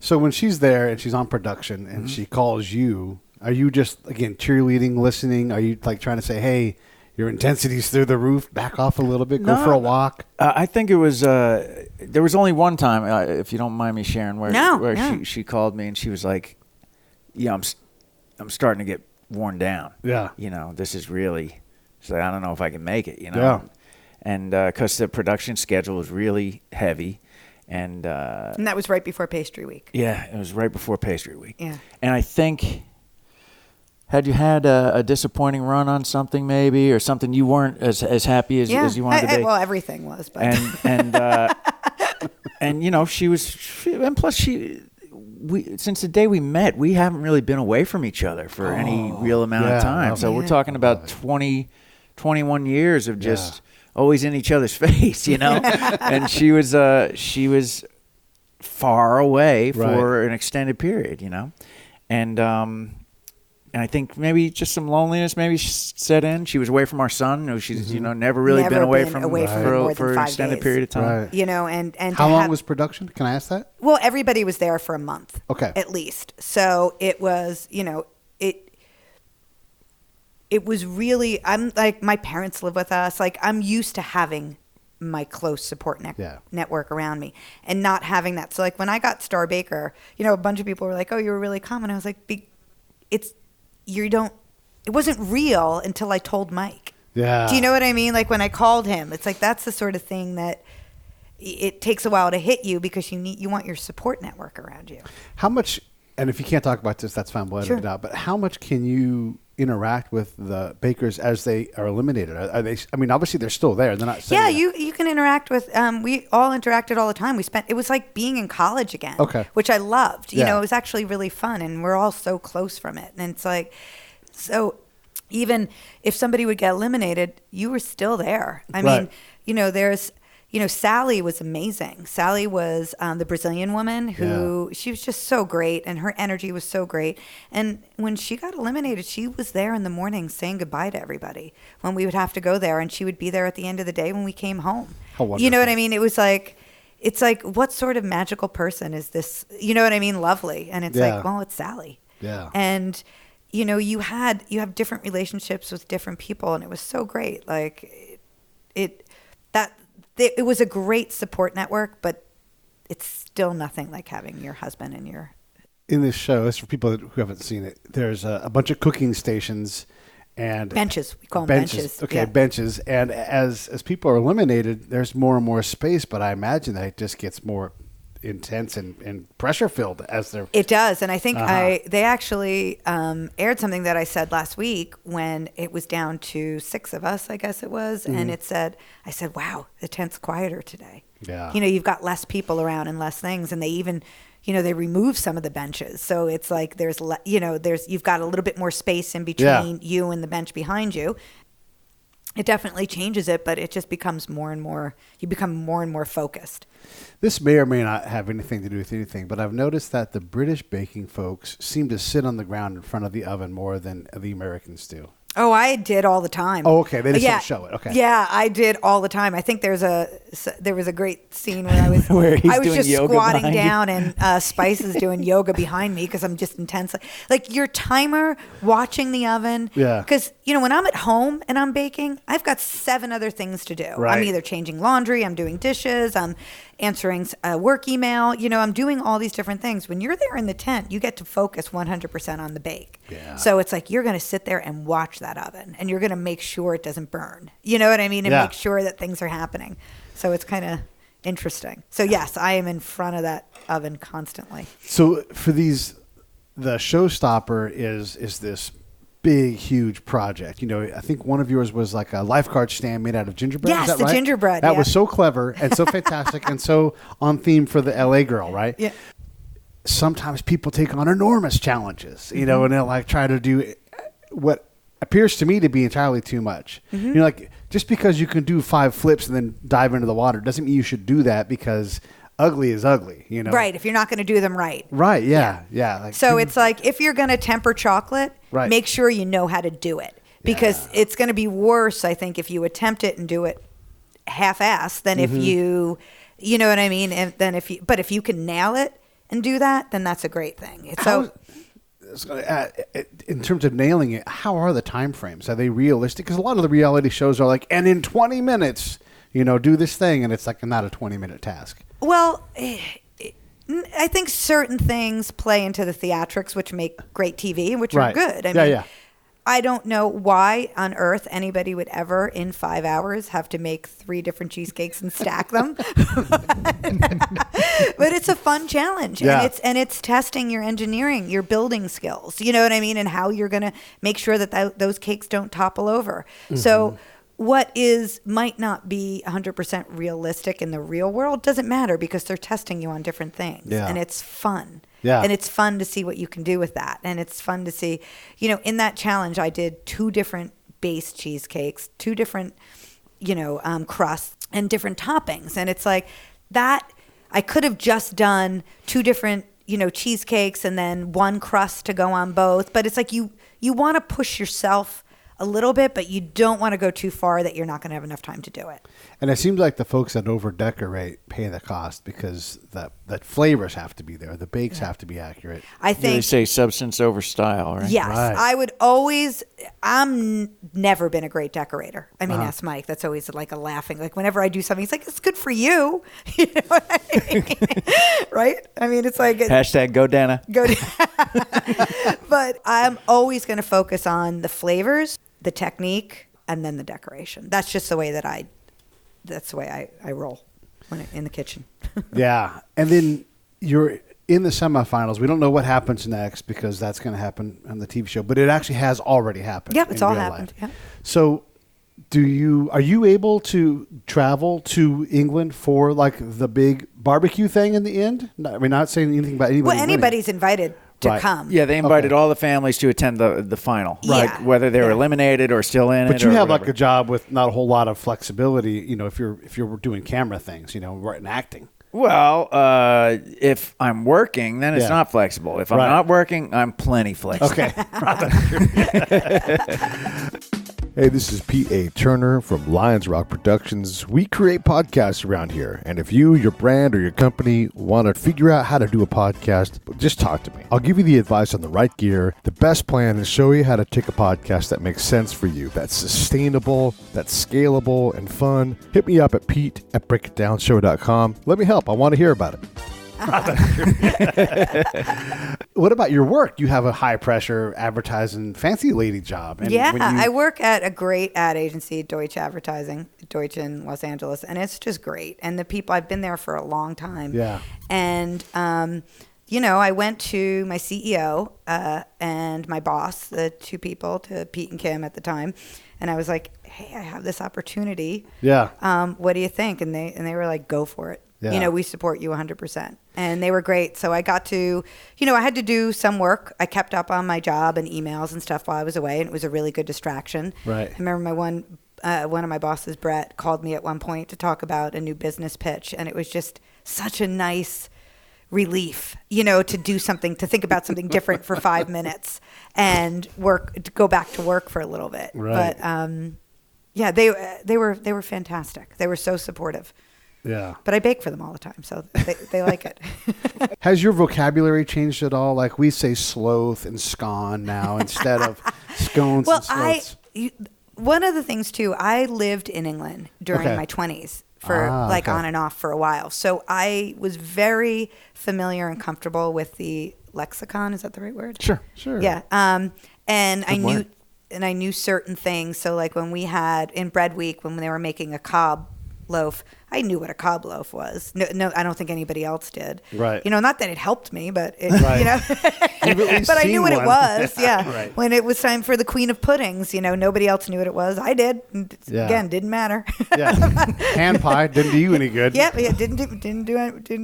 So when she's there and she's on production and she calls you, are you just, again, cheerleading, listening? Are you like trying to say, hey, your intensity's through the roof, back off a little bit, go for a walk? I think it was, there was only one time, if you don't mind me sharing, where she called me and she was like, I'm starting to get worn down. Yeah. This is really, she's like, I don't know if I can make it, Yeah. And because the production schedule was really heavy. And that was right before Pastry Week. Yeah, it was right before Pastry Week. Yeah. And I think, had you had a disappointing run on something maybe, or something you weren't as happy as you wanted to be? Well, everything was. But. And she was, and plus since the day we met, we haven't really been away from each other for any real amount of time. So we're talking about 21 years of just always in each other's face, and she was far away for an extended period, and I think maybe just some loneliness maybe set in. She was away from our son. She's never really been away from for an extended period of time. Right. And how long was production? Can I ask that? Well, everybody was there for a month. Okay. At least. So it was, it was really, I'm like, my parents live with us. Like, I'm used to having my close support network around me and not having that. So like when I got Star Baker, a bunch of people were like, oh, you were really calm. And I was like, it wasn't real until I told Mike. Yeah. Do you know what I mean? Like when I called him, it's like, that's the sort of thing that it takes a while to hit you because you want your support network around you. How much, and if you can't talk about this, that's fine, we'll edit it out, but how much can you interact with the bakers as they are eliminated? Are they, I mean, obviously they're still there. They're not saying that. You can interact with, we all interacted all the time. It was like being in college again, which I loved. You know, it was actually really fun and we're all so close from it. And it's like, so even if somebody would get eliminated, you were still there. I mean, there's, Sally was amazing. Sally was the Brazilian woman who she was just so great and her energy was so great. And when she got eliminated, she was there in the morning saying goodbye to everybody when we would have to go there. And she would be there at the end of the day when we came home. How wonderful. You know what I mean? It was like, it's like, what sort of magical person is this? You know what I mean? Lovely. And it's like, well, it's Sally. Yeah. And, you have different relationships with different people. And it was so great. Like it was a great support network, but it's still nothing like having your husband and your... In this show, this is for people who haven't seen it, there's a bunch of cooking stations and... Benches. We call them benches. Okay, benches. And as people are eliminated, there's more and more space, but I imagine that it just gets more intense and pressure-filled as they're... It does. And I think they actually aired something that I said last week when it was down to 6 of us, I guess it was. Mm-hmm. And I said, wow, the tent's quieter today. Yeah. You've got less people around and less things. And they even, they removed some of the benches. So it's like you've got a little bit more space in between you and the bench behind you. It definitely changes it, but it just becomes more and more, you become more and more focused. This may or may not have anything to do with anything, but I've noticed that the British baking folks seem to sit on the ground in front of the oven more than the Americans do. Oh, I did all the time. Oh, okay. They just don't show it. Okay. Yeah, I did all the time. I think there was a great scene where I was just squatting down and Spice is doing yoga behind me because I'm just intense. Like your timer watching the oven. Yeah. Because, when I'm at home and I'm baking, I've got 7 other things to do. Right. I'm either changing laundry, I'm doing dishes, I'm answering a work email. I'm doing all these different things. When you're there in the tent, you get to focus 100% on the bake. Yeah. So it's like you're going to sit there and watch that oven, and you're going to make sure it doesn't burn. You know what I mean? And Yeah. make sure that things are happening. So it's kind of interesting. So yes, I am in front of that oven constantly. So for the Showstopper is this big, huge project. I think one of yours was like a lifeguard stand made out of gingerbread. Yes, Is that the right? gingerbread, That yeah. was so clever and so fantastic and so on theme for the LA girl, right? Yeah. Sometimes people take on enormous challenges, Mm-hmm. and they'll like try to do what appears to me to be entirely too much. Mm-hmm. Like just because you can do 5 flips and then dive into the water doesn't mean you should do that, because ugly is ugly, Right, if you're not going to do them right. Right, yeah. Like, So it's like if you're going to temper chocolate, Right. make sure you know how to do it, because it's going to be worse, I think, if you attempt it and do it half-assed than if you know what I mean? And then but if you can nail it and do that, then that's a great thing. In terms of nailing it, how are the time frames? Are they realistic? Because a lot of the reality shows are like, and in 20 minutes, do this thing, and it's like not a 20-minute task. Well, I think certain things play into the theatrics, which make great TV, which Right. are good. I Yeah, mean, yeah. I don't know why on earth anybody would ever, in 5 hours, have to make 3 different cheesecakes and stack them. But it's a fun challenge, Yeah. and it's testing your engineering, your building skills. You know what I mean, and how you're going to make sure that those cakes don't topple over. So what might not be 100% realistic in the real world doesn't matter, because they're testing you on different things, Yeah. and it's fun. Yeah. And it's fun to see what you can do with that. And it's fun to see, in that challenge, I did 2 different base cheesecakes, 2 different, crusts and different toppings. And it's like that, I could have just done 2 different, cheesecakes and then 1 crust to go on both. But it's like you want to push yourself a little bit, but you don't want to go too far that you're not going to have enough time to do it. And it seems like the folks that over-decorate pay the cost, because that flavors have to be there. The bakes have to be accurate. They I think, say substance over style, right? yes, Right. I would always, never been a great decorator. I mean, that's Mike. That's always like a laughing, like whenever I do something, he's like, it's good for you. You know what I mean? Right? I mean, it's like, Hashtag go Dana. but I'm always going to focus on the flavors, the technique, and then the decoration. That's just the way that's the way I roll when in the kitchen. Yeah. And then you're in the semifinals. We don't know what happens next, because that's going to happen on the TV show, but it actually has already happened. Yep, it's in all real happened. life. Yeah. So are you able to travel to England for like the big barbecue thing in the end? I mean, not saying anything about anybody. Well, anybody's invited to Right. come. Yeah, they invited Okay. all the families to attend the final, Right. Like, whether they were Yeah. eliminated or still in it. But you or have whatever. like a job with not a whole lot of flexibility, if you're doing camera things, right, and acting. Well, if I'm working, then it's Yeah. not flexible. If I'm Right. not working, I'm plenty flexible. Okay. Hey, this is P.A. Turner from Lions Rock Productions. We create podcasts around here. And if you, your brand, or your company want to figure out how to do a podcast, just talk to me. I'll give you the advice on the right gear, the best plan, and show you how to take a podcast that makes sense for you, that's sustainable, that's scalable, and fun. Hit me up at pete@breakitdownshow.com. Let me help. I want to hear about it. What about your work? You have a high pressure advertising fancy lady job. And Yeah, when you- I work at a great ad agency, Deutsche Advertising, Deutsche in Los Angeles, and it's just great. And the people, I've been there for a long time. Yeah. And, I went to my CEO and my boss, the 2 people, to Pete and Kim at the time, and I was like, hey, I have this opportunity. Yeah. What do you think? And they were like, go for it. Yeah. We support you 100%. And they were great. So I got to, I had to do some work. I kept up on my job and emails and stuff while I was away, and it was a really good distraction. Right. I remember one of my bosses, Brett, called me at one point to talk about a new business pitch, and it was just such a nice relief, to do something, to think about something different for 5 minutes and go back to work for a little bit. Right. But yeah, they were fantastic. They were so supportive. Yeah. But I bake for them all the time, so they like it. Has your vocabulary changed at all? Like we say sloth and scone now instead of scones Well, and sloths. one of the things too, I lived in England during Okay. my 20s for on and off for a while. So I was very familiar and comfortable with the lexicon. Is that the right word? Sure. Yeah. And I knew certain things. So like when we had in bread week, when they were making a cob loaf, I knew what a cob loaf was. No, I don't think anybody else did. Right. Not that it helped me, but it, You've at least but I seen knew what one. it was. Yeah. Right. When it was time for the Queen of Puddings, nobody else knew what it was. I did. And Yeah. Again, didn't matter. Yeah. Hand pie didn't do you any good. Yep. Yeah, didn't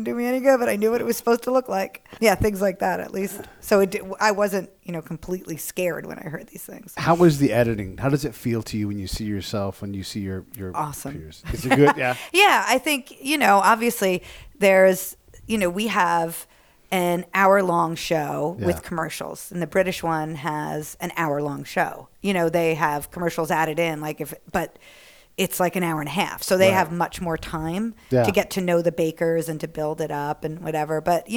do me any good, but I knew what it was supposed to look like. Yeah, things like that at least. So I wasn't, completely scared when I heard these things. How was the editing? How does it feel to you when you see yourself, when you see your Awesome. peers? Is it good? Yeah. Yeah, I think, obviously there's, we have an hour-long show Yeah. with commercials, and the British one has an hour-long show. They have commercials added in, but it's like an hour and a half. So they Right. have much more time Yeah. to get to know the bakers and to build it up and whatever. But,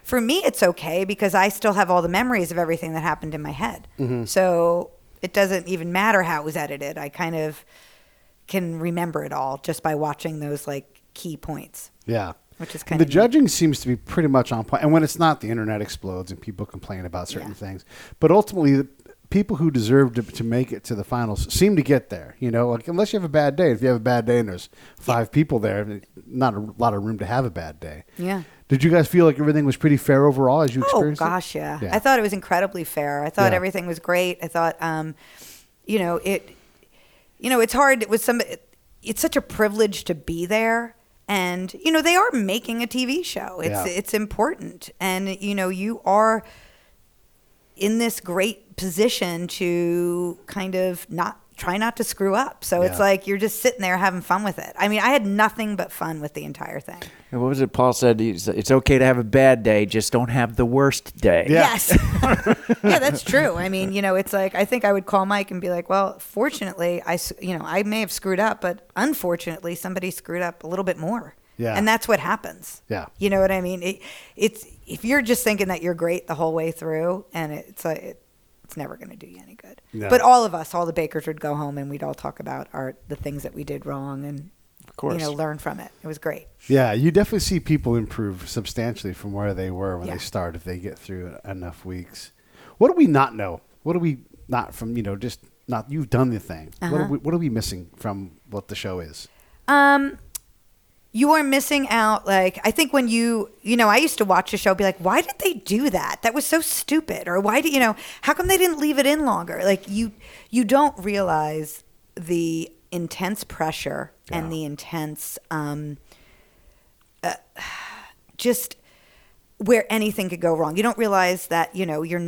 for me, it's okay because I still have all the memories of everything that happened in my head. Mm-hmm. So it doesn't even matter how it was edited. I kind of can remember it all just by watching those key points, Yeah. which is kind The of judging seems to be pretty much on point. And when it's not, the internet explodes and people complain about certain Yeah. things. But ultimately, the people who deserve to make it to the finals seem to get there. Unless you have a bad day. If you have a bad day and there's 5 people there, not a lot of room to have a bad day. Yeah. Did you guys feel like everything was pretty fair overall as you Oh experienced gosh, it? yeah. I thought it was incredibly fair. I thought Yeah. everything was great. I thought, it's hard. It's such a privilege to be there. And, they are making a TV show. It's important. And, you are in this great position to kind of try not to screw up. So it's Yeah. like you're just sitting there having fun with it. I mean, I had nothing but fun with the entire thing. And what was it Paul said? It's okay to have a bad day, just don't have the worst day. Yeah. Yes. Yeah, that's true. I mean, it's like, I think I would call Mike and be like, well, fortunately, I may have screwed up, but unfortunately, somebody screwed up a little bit more. Yeah. And that's what happens. Yeah. You know what I mean? It's if you're just thinking that you're great the whole way through, and it's never going to do you any good. No. But all the bakers would go home and we'd all talk about the things that we did wrong and, Of course. learn from it. It was great. Yeah, you definitely see people improve substantially from where they were when Yeah. they start if they get through enough weeks. What do we not know? What do we not from, just not, you've done the thing. What are we missing from what the show is? You are missing out. I think when I used to watch a show, be like, why did they do that? That was so stupid. Or why how come they didn't leave it in longer? You don't realize the intense pressure and the intense, just where anything could go wrong. You don't realize that, you're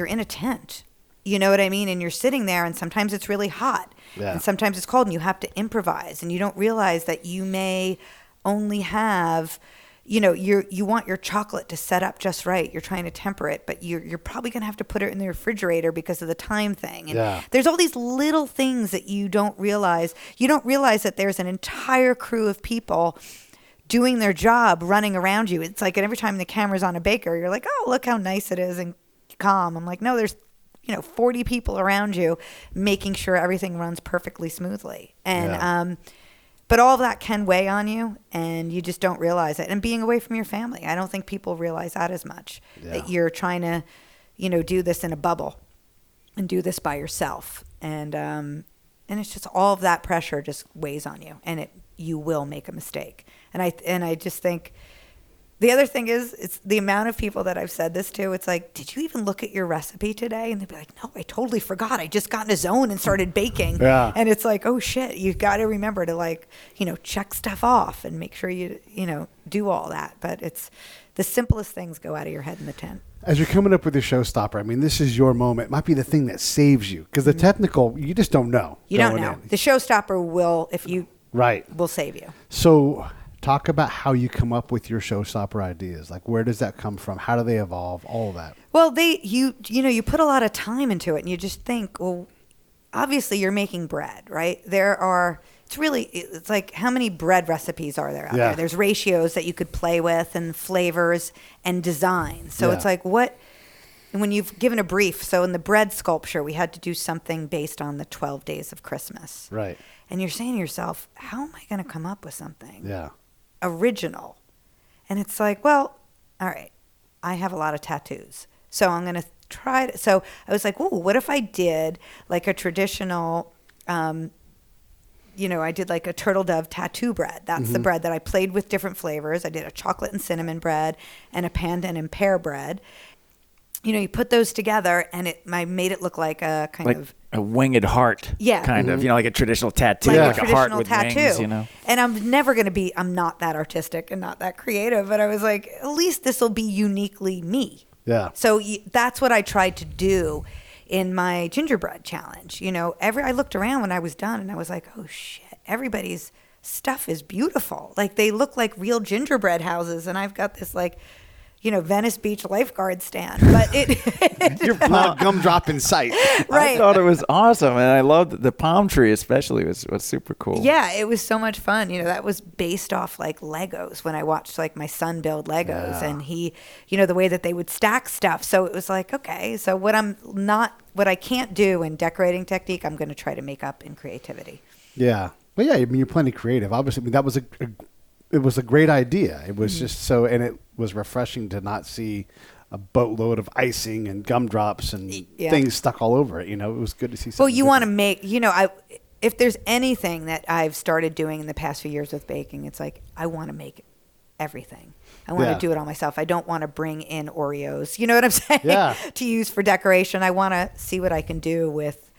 in a tent. You know what I mean? And you're sitting there and sometimes it's really hot. Yeah. And sometimes it's cold and you have to improvise and you don't realize that you may only have, you want your chocolate to set up just right. You're trying to temper it, but you're probably going to have to put it in the refrigerator because of the time thing. And there's all these little things that you don't realize. You don't realize that there's an entire crew of people doing their job running around you. It's like every time the camera's on a baker, you're like, oh, look how nice it is and calm. I'm like, no, there's 40 people around you making sure everything runs perfectly smoothly. And, but all of that can weigh on you and you just don't realize it. And being away from your family, I don't think people realize that as much, that you're trying to, do this in a bubble and do this by yourself. And it's just all of that pressure just weighs on you and you will make a mistake. And I just think, the other thing is, it's the amount of people that I've said this to. It's like, did you even look at your recipe today? And they'd be like, no, I totally forgot. I just got in a zone and started baking. Yeah. And it's like, oh shit, you've got to remember to check stuff off and make sure you do all that. But it's the simplest things go out of your head in the tent. As you're coming up with your showstopper, I mean, this is your moment. It might be the thing that saves you because the technical, you just don't know. You don't going know. in. The showstopper will, if you will save you. So talk about how you come up with your showstopper ideas. Like, where does that come from? How do they evolve? All of that. Well, you put a lot of time into it, and you just think, well, obviously you're making bread, right? It's like, how many bread recipes are there out there? There's ratios that you could play with and flavors and design. So it's like, what and when you've given a brief, so in the bread sculpture, we had to do something based on the 12 days of Christmas. Right. And you're saying to yourself, how am I going to come up with something original? And it's like, well, all right, I have a lot of tattoos. So I'm going to try to, so I was like, ooh, what if I did like a traditional, I did like a turtle dove tattoo bread. That's the bread that I played with different flavors. I did a chocolate and cinnamon bread and a pandan and pear bread. You put those together, and I made it look like a kind of a winged heart. Yeah. Kind of, like a traditional tattoo. like Like a a heart traditional with tattoo. wings, And I'm not that artistic and not that creative, but I was like, at least this will be uniquely me. Yeah. So that's what I tried to do in my gingerbread challenge. I looked around when I was done, and I was like, oh shit, everybody's stuff is beautiful. Like they look like real gingerbread houses, and I've got this like, Venice Beach lifeguard stand, but You're not a gumdrop in sight. right. I thought it was awesome, and I loved the palm tree especially was super cool. Yeah, it was so much fun. That was based off like Legos when I watched like my son build Legos, and he, the way that they would stack stuff. So it was like, okay, so what I can't do in decorating technique, I'm going to try to make up in creativity. Yeah. Well, yeah, you're plenty creative. Obviously, that was it was a great idea. It was just so, and it was refreshing to not see a boatload of icing and gumdrops and things stuck all over it. It was good to see something. Well, you want to make, if there's anything that I've started doing in the past few years with baking, it's like, I want to make everything. I want to do it all myself. I don't want to bring in Oreos. You know what I'm saying? Yeah. To use for decoration. I want to see what I can do with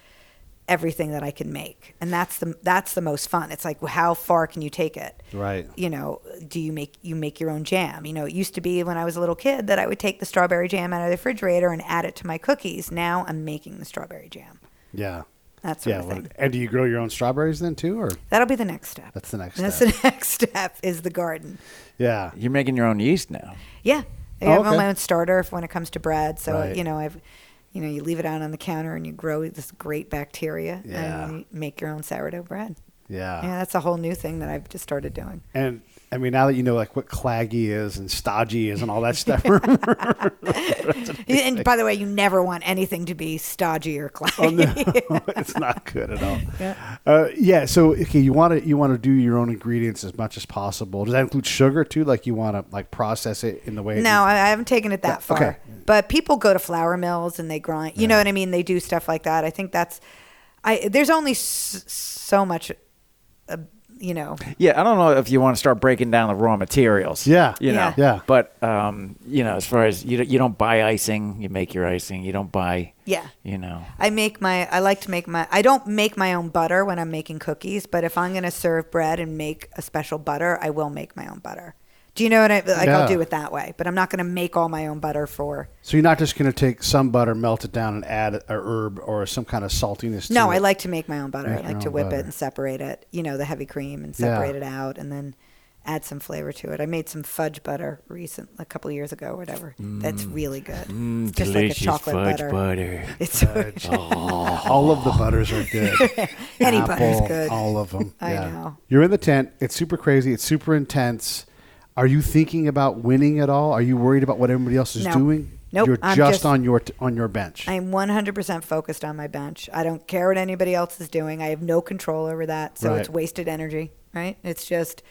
everything that I can make. And that's the most fun. It's like, how far can you take it? Right. Do you make your own jam? It used to be when I was a little kid that I would take the strawberry jam out of the refrigerator and add it to my cookies. Now I'm making the strawberry jam. Yeah. That sort of thing. And do you grow your own strawberries then too, or? That'll be the next step. That's the next That's step. the next step is the garden. Yeah. You're making your own yeast now. Yeah. I have my own starter when it comes to bread. So, Right. you leave it out on the counter and you grow this great bacteria Yeah. and you make your own sourdough bread. Yeah. Yeah, that's a whole new thing that I've just started doing. And now that you know like what claggy is and stodgy is and all that stuff. And by the way, you never want anything to be stodgy or claggy. Oh, no. It's not good at all. Yeah. So okay, you want to do your own ingredients as much as possible. Does that include sugar too? Like you want to like process it in the way? No, I haven't taken it that far. Okay. But people go to flour mills and they grind. You know what I mean? They do stuff like that. I think there's only so much. Yeah, I don't know if you want to start breaking down the raw materials. Yeah. Yeah. But as far as you don't buy icing, you make your icing. You don't buy. Yeah. I don't make my own butter when I'm making cookies, but if I'm going to serve bread and make a special butter, I will make my own butter. Do you know what I'll do it that way, but I'm not going to make all my own butter for. So you're not just going to take some butter, melt it down, and add a herb or some kind of saltiness to it? No, I like to make my own butter. I like to whip butter. it and separate it, the heavy cream, and separate it out, and then add some flavor to it. I made some fudge butter a couple of years ago or whatever. That's really good. It's just like a chocolate butter. It's all of the butters are good. Any Apple, butter's good. all of them. I know. You're in the tent. It's super crazy. It's super intense. Are you thinking about winning at all? Are you worried about what everybody else is doing? Nope. You're I'm just on your bench. I'm 100% focused on my bench. I don't care what anybody else is doing. I have no control over that, so it's wasted energy, right? It's just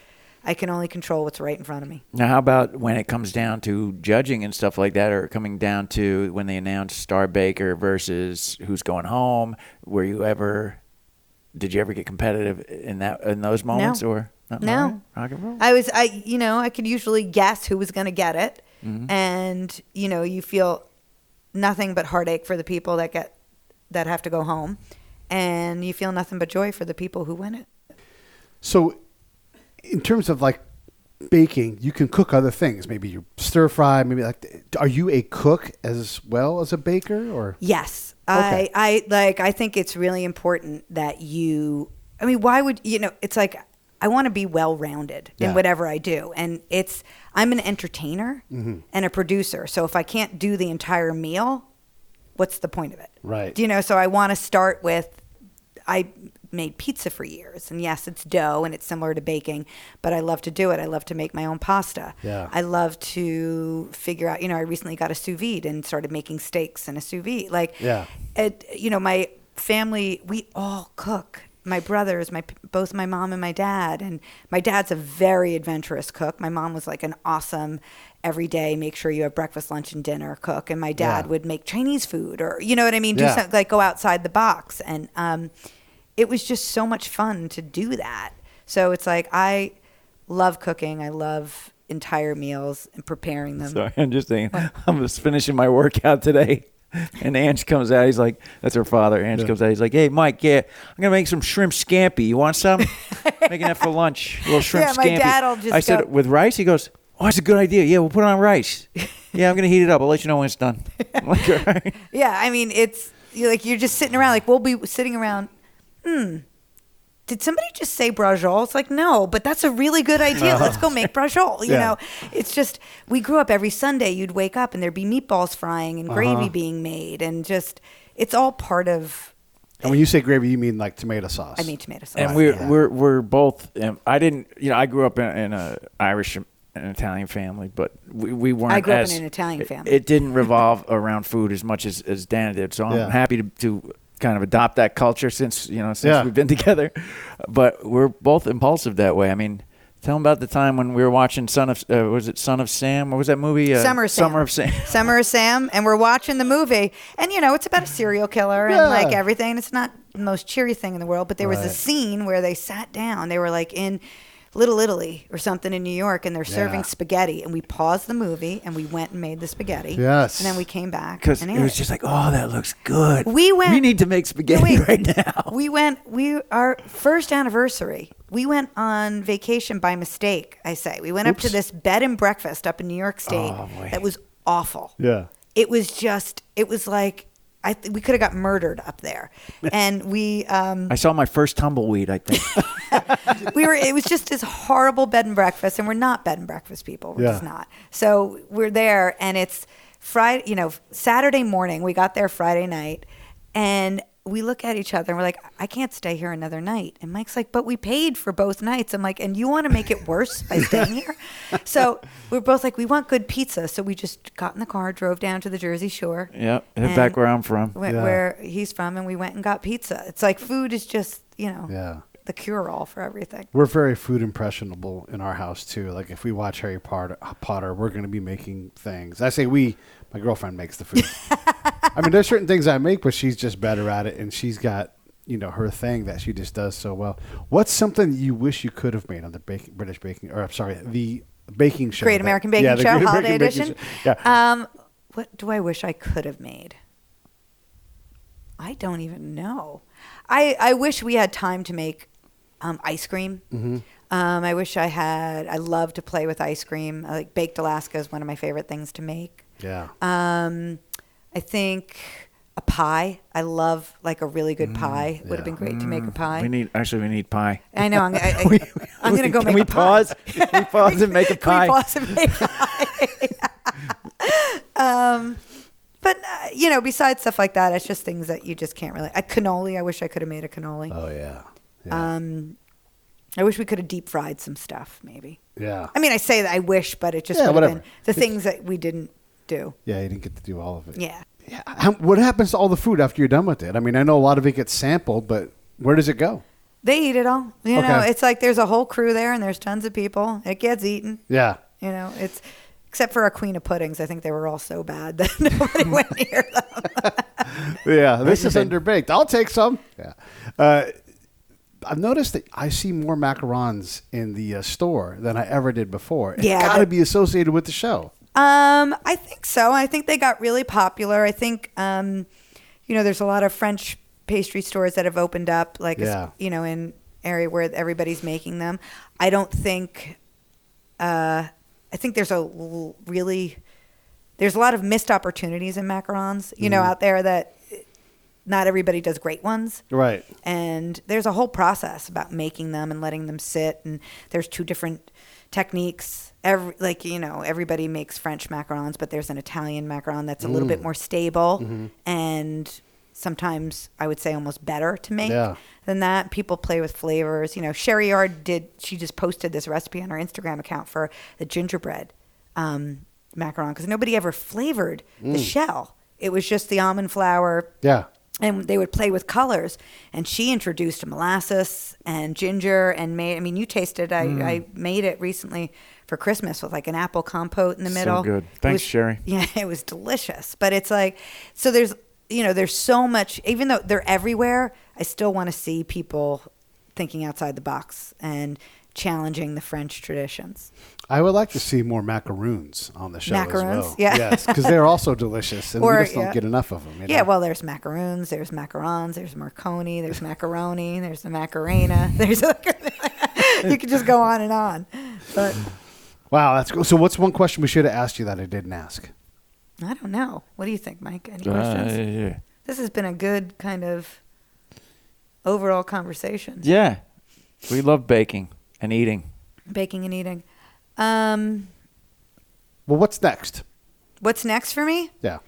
I can only control what's right in front of me. Now, how about when it comes down to judging and stuff like that, or coming down to when they announce Star Baker versus who's going home? Did you ever get competitive in those moments, or? No. Rock and roll. I could usually guess who was going to get it. Mm-hmm. And, you feel nothing but heartache for the people that have to go home. And you feel nothing but joy for the people who win it. So in terms of like baking, you can cook other things. Maybe you stir fry, are you a cook as well as a baker or? Yes. Okay. I think it's really important that why would, it's like, I want to be well-rounded in whatever I do. And I'm an entertainer and a producer. So if I can't do the entire meal, what's the point of it? Right. So I want to start with, made pizza for years. And yes, it's dough and it's similar to baking, but I love to do it. I love to make my own pasta. Yeah. I love to figure out, I recently got a sous vide and started making steaks in a sous vide. Like, my family, we all cook. My brothers, both my mom and my dad. And my dad's a very adventurous cook. My mom was like an awesome every day, make sure you have breakfast, lunch, and dinner cook. And my dad would make Chinese food or, you know what I mean? Do something like go outside the box. And it was just so much fun to do that. So it's like, I love cooking. I love entire meals and preparing them. Sorry, I'm just saying, I'm just finishing my workout today. And Ange comes out. He's like, that's her father. Ange comes out. He's like, hey, Mike, I'm going to make some shrimp scampi. You want some? Making that for lunch. A little shrimp scampi. My dad will just I said, with rice? He goes, oh, that's a good idea. Yeah, we'll put it on rice. Yeah, I'm going to heat it up. I'll let you know when it's done. I'm like, all right. Yeah, I mean, you're just sitting around. Like, we'll be sitting around, did somebody just say brajol? It's like, no, but that's a really good idea. Let's go make brajol. You know, it's just, we grew up every Sunday. You'd wake up and there'd be meatballs frying and gravy being made. And just, it's all part of. And when you say gravy, you mean like tomato sauce? I mean tomato sauce. And we're both, I didn't, I grew up in a Irish and Italian family, but we weren't. I grew up in an Italian family. It didn't revolve around food as much as Dana did. So I'm happy to kind of adopt that culture since we've been together. But we're both impulsive that way. I mean, tell them about the time when we were watching Son of Sam? What was that movie? Summer of Sam. Summer of Sam. And we're watching the movie. And, it's about a serial killer and like everything. It's not the most cheery thing in the world. But there was a scene where they sat down. They were like in Little Italy or something in New York, and they're serving spaghetti. And we paused the movie, and we went and made the spaghetti. Yes. And then we came back. Because it was just like, oh, that looks good. We need to make spaghetti right now. Our first anniversary, we went on vacation by mistake, I say. We went up to this bed and breakfast up in New York State that was awful. Yeah. It was like, we could have got murdered up there. And we I saw my first tumbleweed, I think. it was just this horrible bed and breakfast, and we're not bed and breakfast people. We're just not. So we're there, and it's Friday, Saturday morning. We got there Friday night, and we look at each other and we're like, I can't stay here another night. And Mike's like, but we paid for both nights. I'm like, and you want to make it worse by staying here? So we're both like, we want good pizza. So we just got in the car, drove down to the Jersey Shore. Yep, back where I'm from. Where he's from, and we went and got pizza. It's like food is just, the cure-all for everything. We're very food impressionable in our house, too. Like, if we watch Harry Potter, we're going to be making things. I say my girlfriend makes the food. I mean, there's certain things I make, but she's just better at it, and she's got, her thing that she just does so well. What's something you wish you could have made on the the baking show? Great American Baking Show, Great Holiday American Edition. Yeah. What do I wish I could have made? I don't even know. I wish we had time to make ice cream. Mm-hmm. I wish I love to play with ice cream. Like baked Alaska is one of my favorite things to make. Yeah. I think a pie. I love like a really good pie. It would have been great to make a pie. We need pie. I know. I'm going to go make a pie. Can we pause and make a pie? Can we pause and make a pie? But, besides stuff like that, it's just things that you just can't really. A cannoli. I wish I could have made a cannoli. Oh, yeah. I wish we could have deep fried some stuff, maybe. Yeah. I mean, I say that I wish, but it just would have been the things that we didn't do. Yeah, you didn't get to do all of it. Yeah. What happens to all the food after you're done with it? I mean, I know a lot of it gets sampled, but where does it go? They eat it all. You know, it's like there's a whole crew there and there's tons of people. It gets eaten. Yeah. It's except for our queen of puddings. I think they were all so bad that nobody went near them. Yeah, this is underbaked. I'll take some. Yeah. I've noticed that I see more macarons in the store than I ever did before. It's got to be associated with the show. I think so. I think they got really popular. I think, there's a lot of French pastry stores that have opened up, like, in area where everybody's making them. I don't think, I think there's a lot of missed opportunities in macarons, out there that not everybody does great ones. Right. And there's a whole process about making them and letting them sit. And there's two different techniques. Everybody makes French macarons, but there's an Italian macaron that's a little bit more stable. Mm-hmm. And sometimes I would say almost better to make Yeah. than that. People play with flavors. You know, Sherry Yard she just posted this recipe on her Instagram account for the gingerbread macaron because nobody ever flavored the shell. It was just the almond flour. Yeah. And they would play with colors. And she introduced molasses and ginger and you tasted, I made it recently for Christmas with like an apple compote in the middle. So good. It Thanks, was- Sherry. Yeah, it was delicious. But it's like, so there's so much, even though they're everywhere, I still want to see people thinking outside the box and challenging the French traditions. I would like to see more macaroons on the show as Macaroons? well. Yeah. Yes, because they're also delicious, and we just don't get enough of them. You know? Yeah, well, there's macaroons, there's macarons, there's marconi, there's macaroni, there's the macarena. There's you could just go on and on. But Wow, that's cool. So what's one question we should have asked you that I didn't ask? I don't know. What do you think, Mike? Any questions? Yeah. This has been a good kind of overall conversation. Yeah. We love baking and eating. Baking and eating. Well, what's next? What's next for me? Yeah.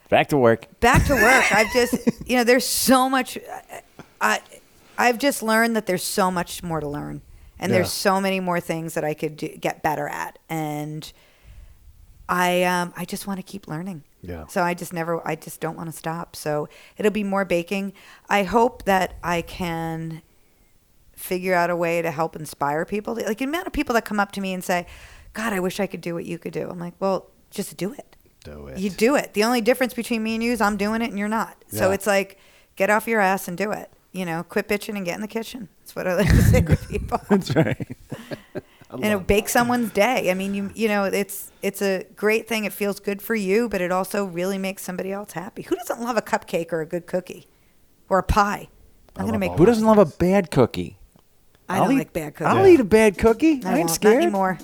Back to work. Back to work. I've just, there's so much. I've just learned that there's so much more to learn, and Yeah. there's so many more things that I could get better at, and I just want to keep learning. Yeah. So I just don't want to stop. So it'll be more baking. I hope that I can figure out a way to help inspire people. Like the amount of people that come up to me and say, God, I wish I could do what you could do. I'm like, well, just do it. Do it. You do it. The only difference between me and you is I'm doing it and you're not. So Yeah. it's like, get off your ass and do it. Quit bitching and get in the kitchen. That's what I like to say to people. That's right. Bake someone's day. I mean, it's a great thing. It feels good for you, but it also really makes somebody else happy. Who doesn't love a cupcake or a good cookie or a pie? I'm gonna make. Who doesn't love a bad cookie? I don't like bad cookies. I'll eat a bad cookie. I ain't won't. scared. Not anymore.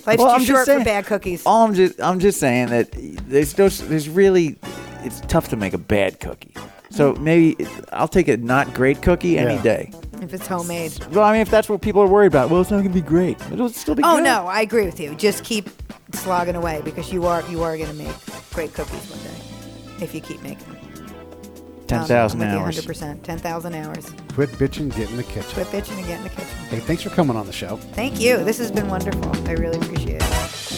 Life's Well, too I'm just short for saying- bad cookies. I'm just saying that it's tough to make a bad cookie. So maybe I'll take a not great cookie any Yeah. day. If it's homemade. Well, I mean, if that's what people are worried about, well, it's not going to be great. It'll still be Oh good. no, I agree with you. Just keep slogging away because you are going to make great cookies one day if you keep making them. 10,000 I'm with you hours. 100%. 10,000 hours. Quit bitching, get in the kitchen. Quit bitching and get in the kitchen. Hey, thanks for coming on the show. Thank you. This has been wonderful. I really appreciate it.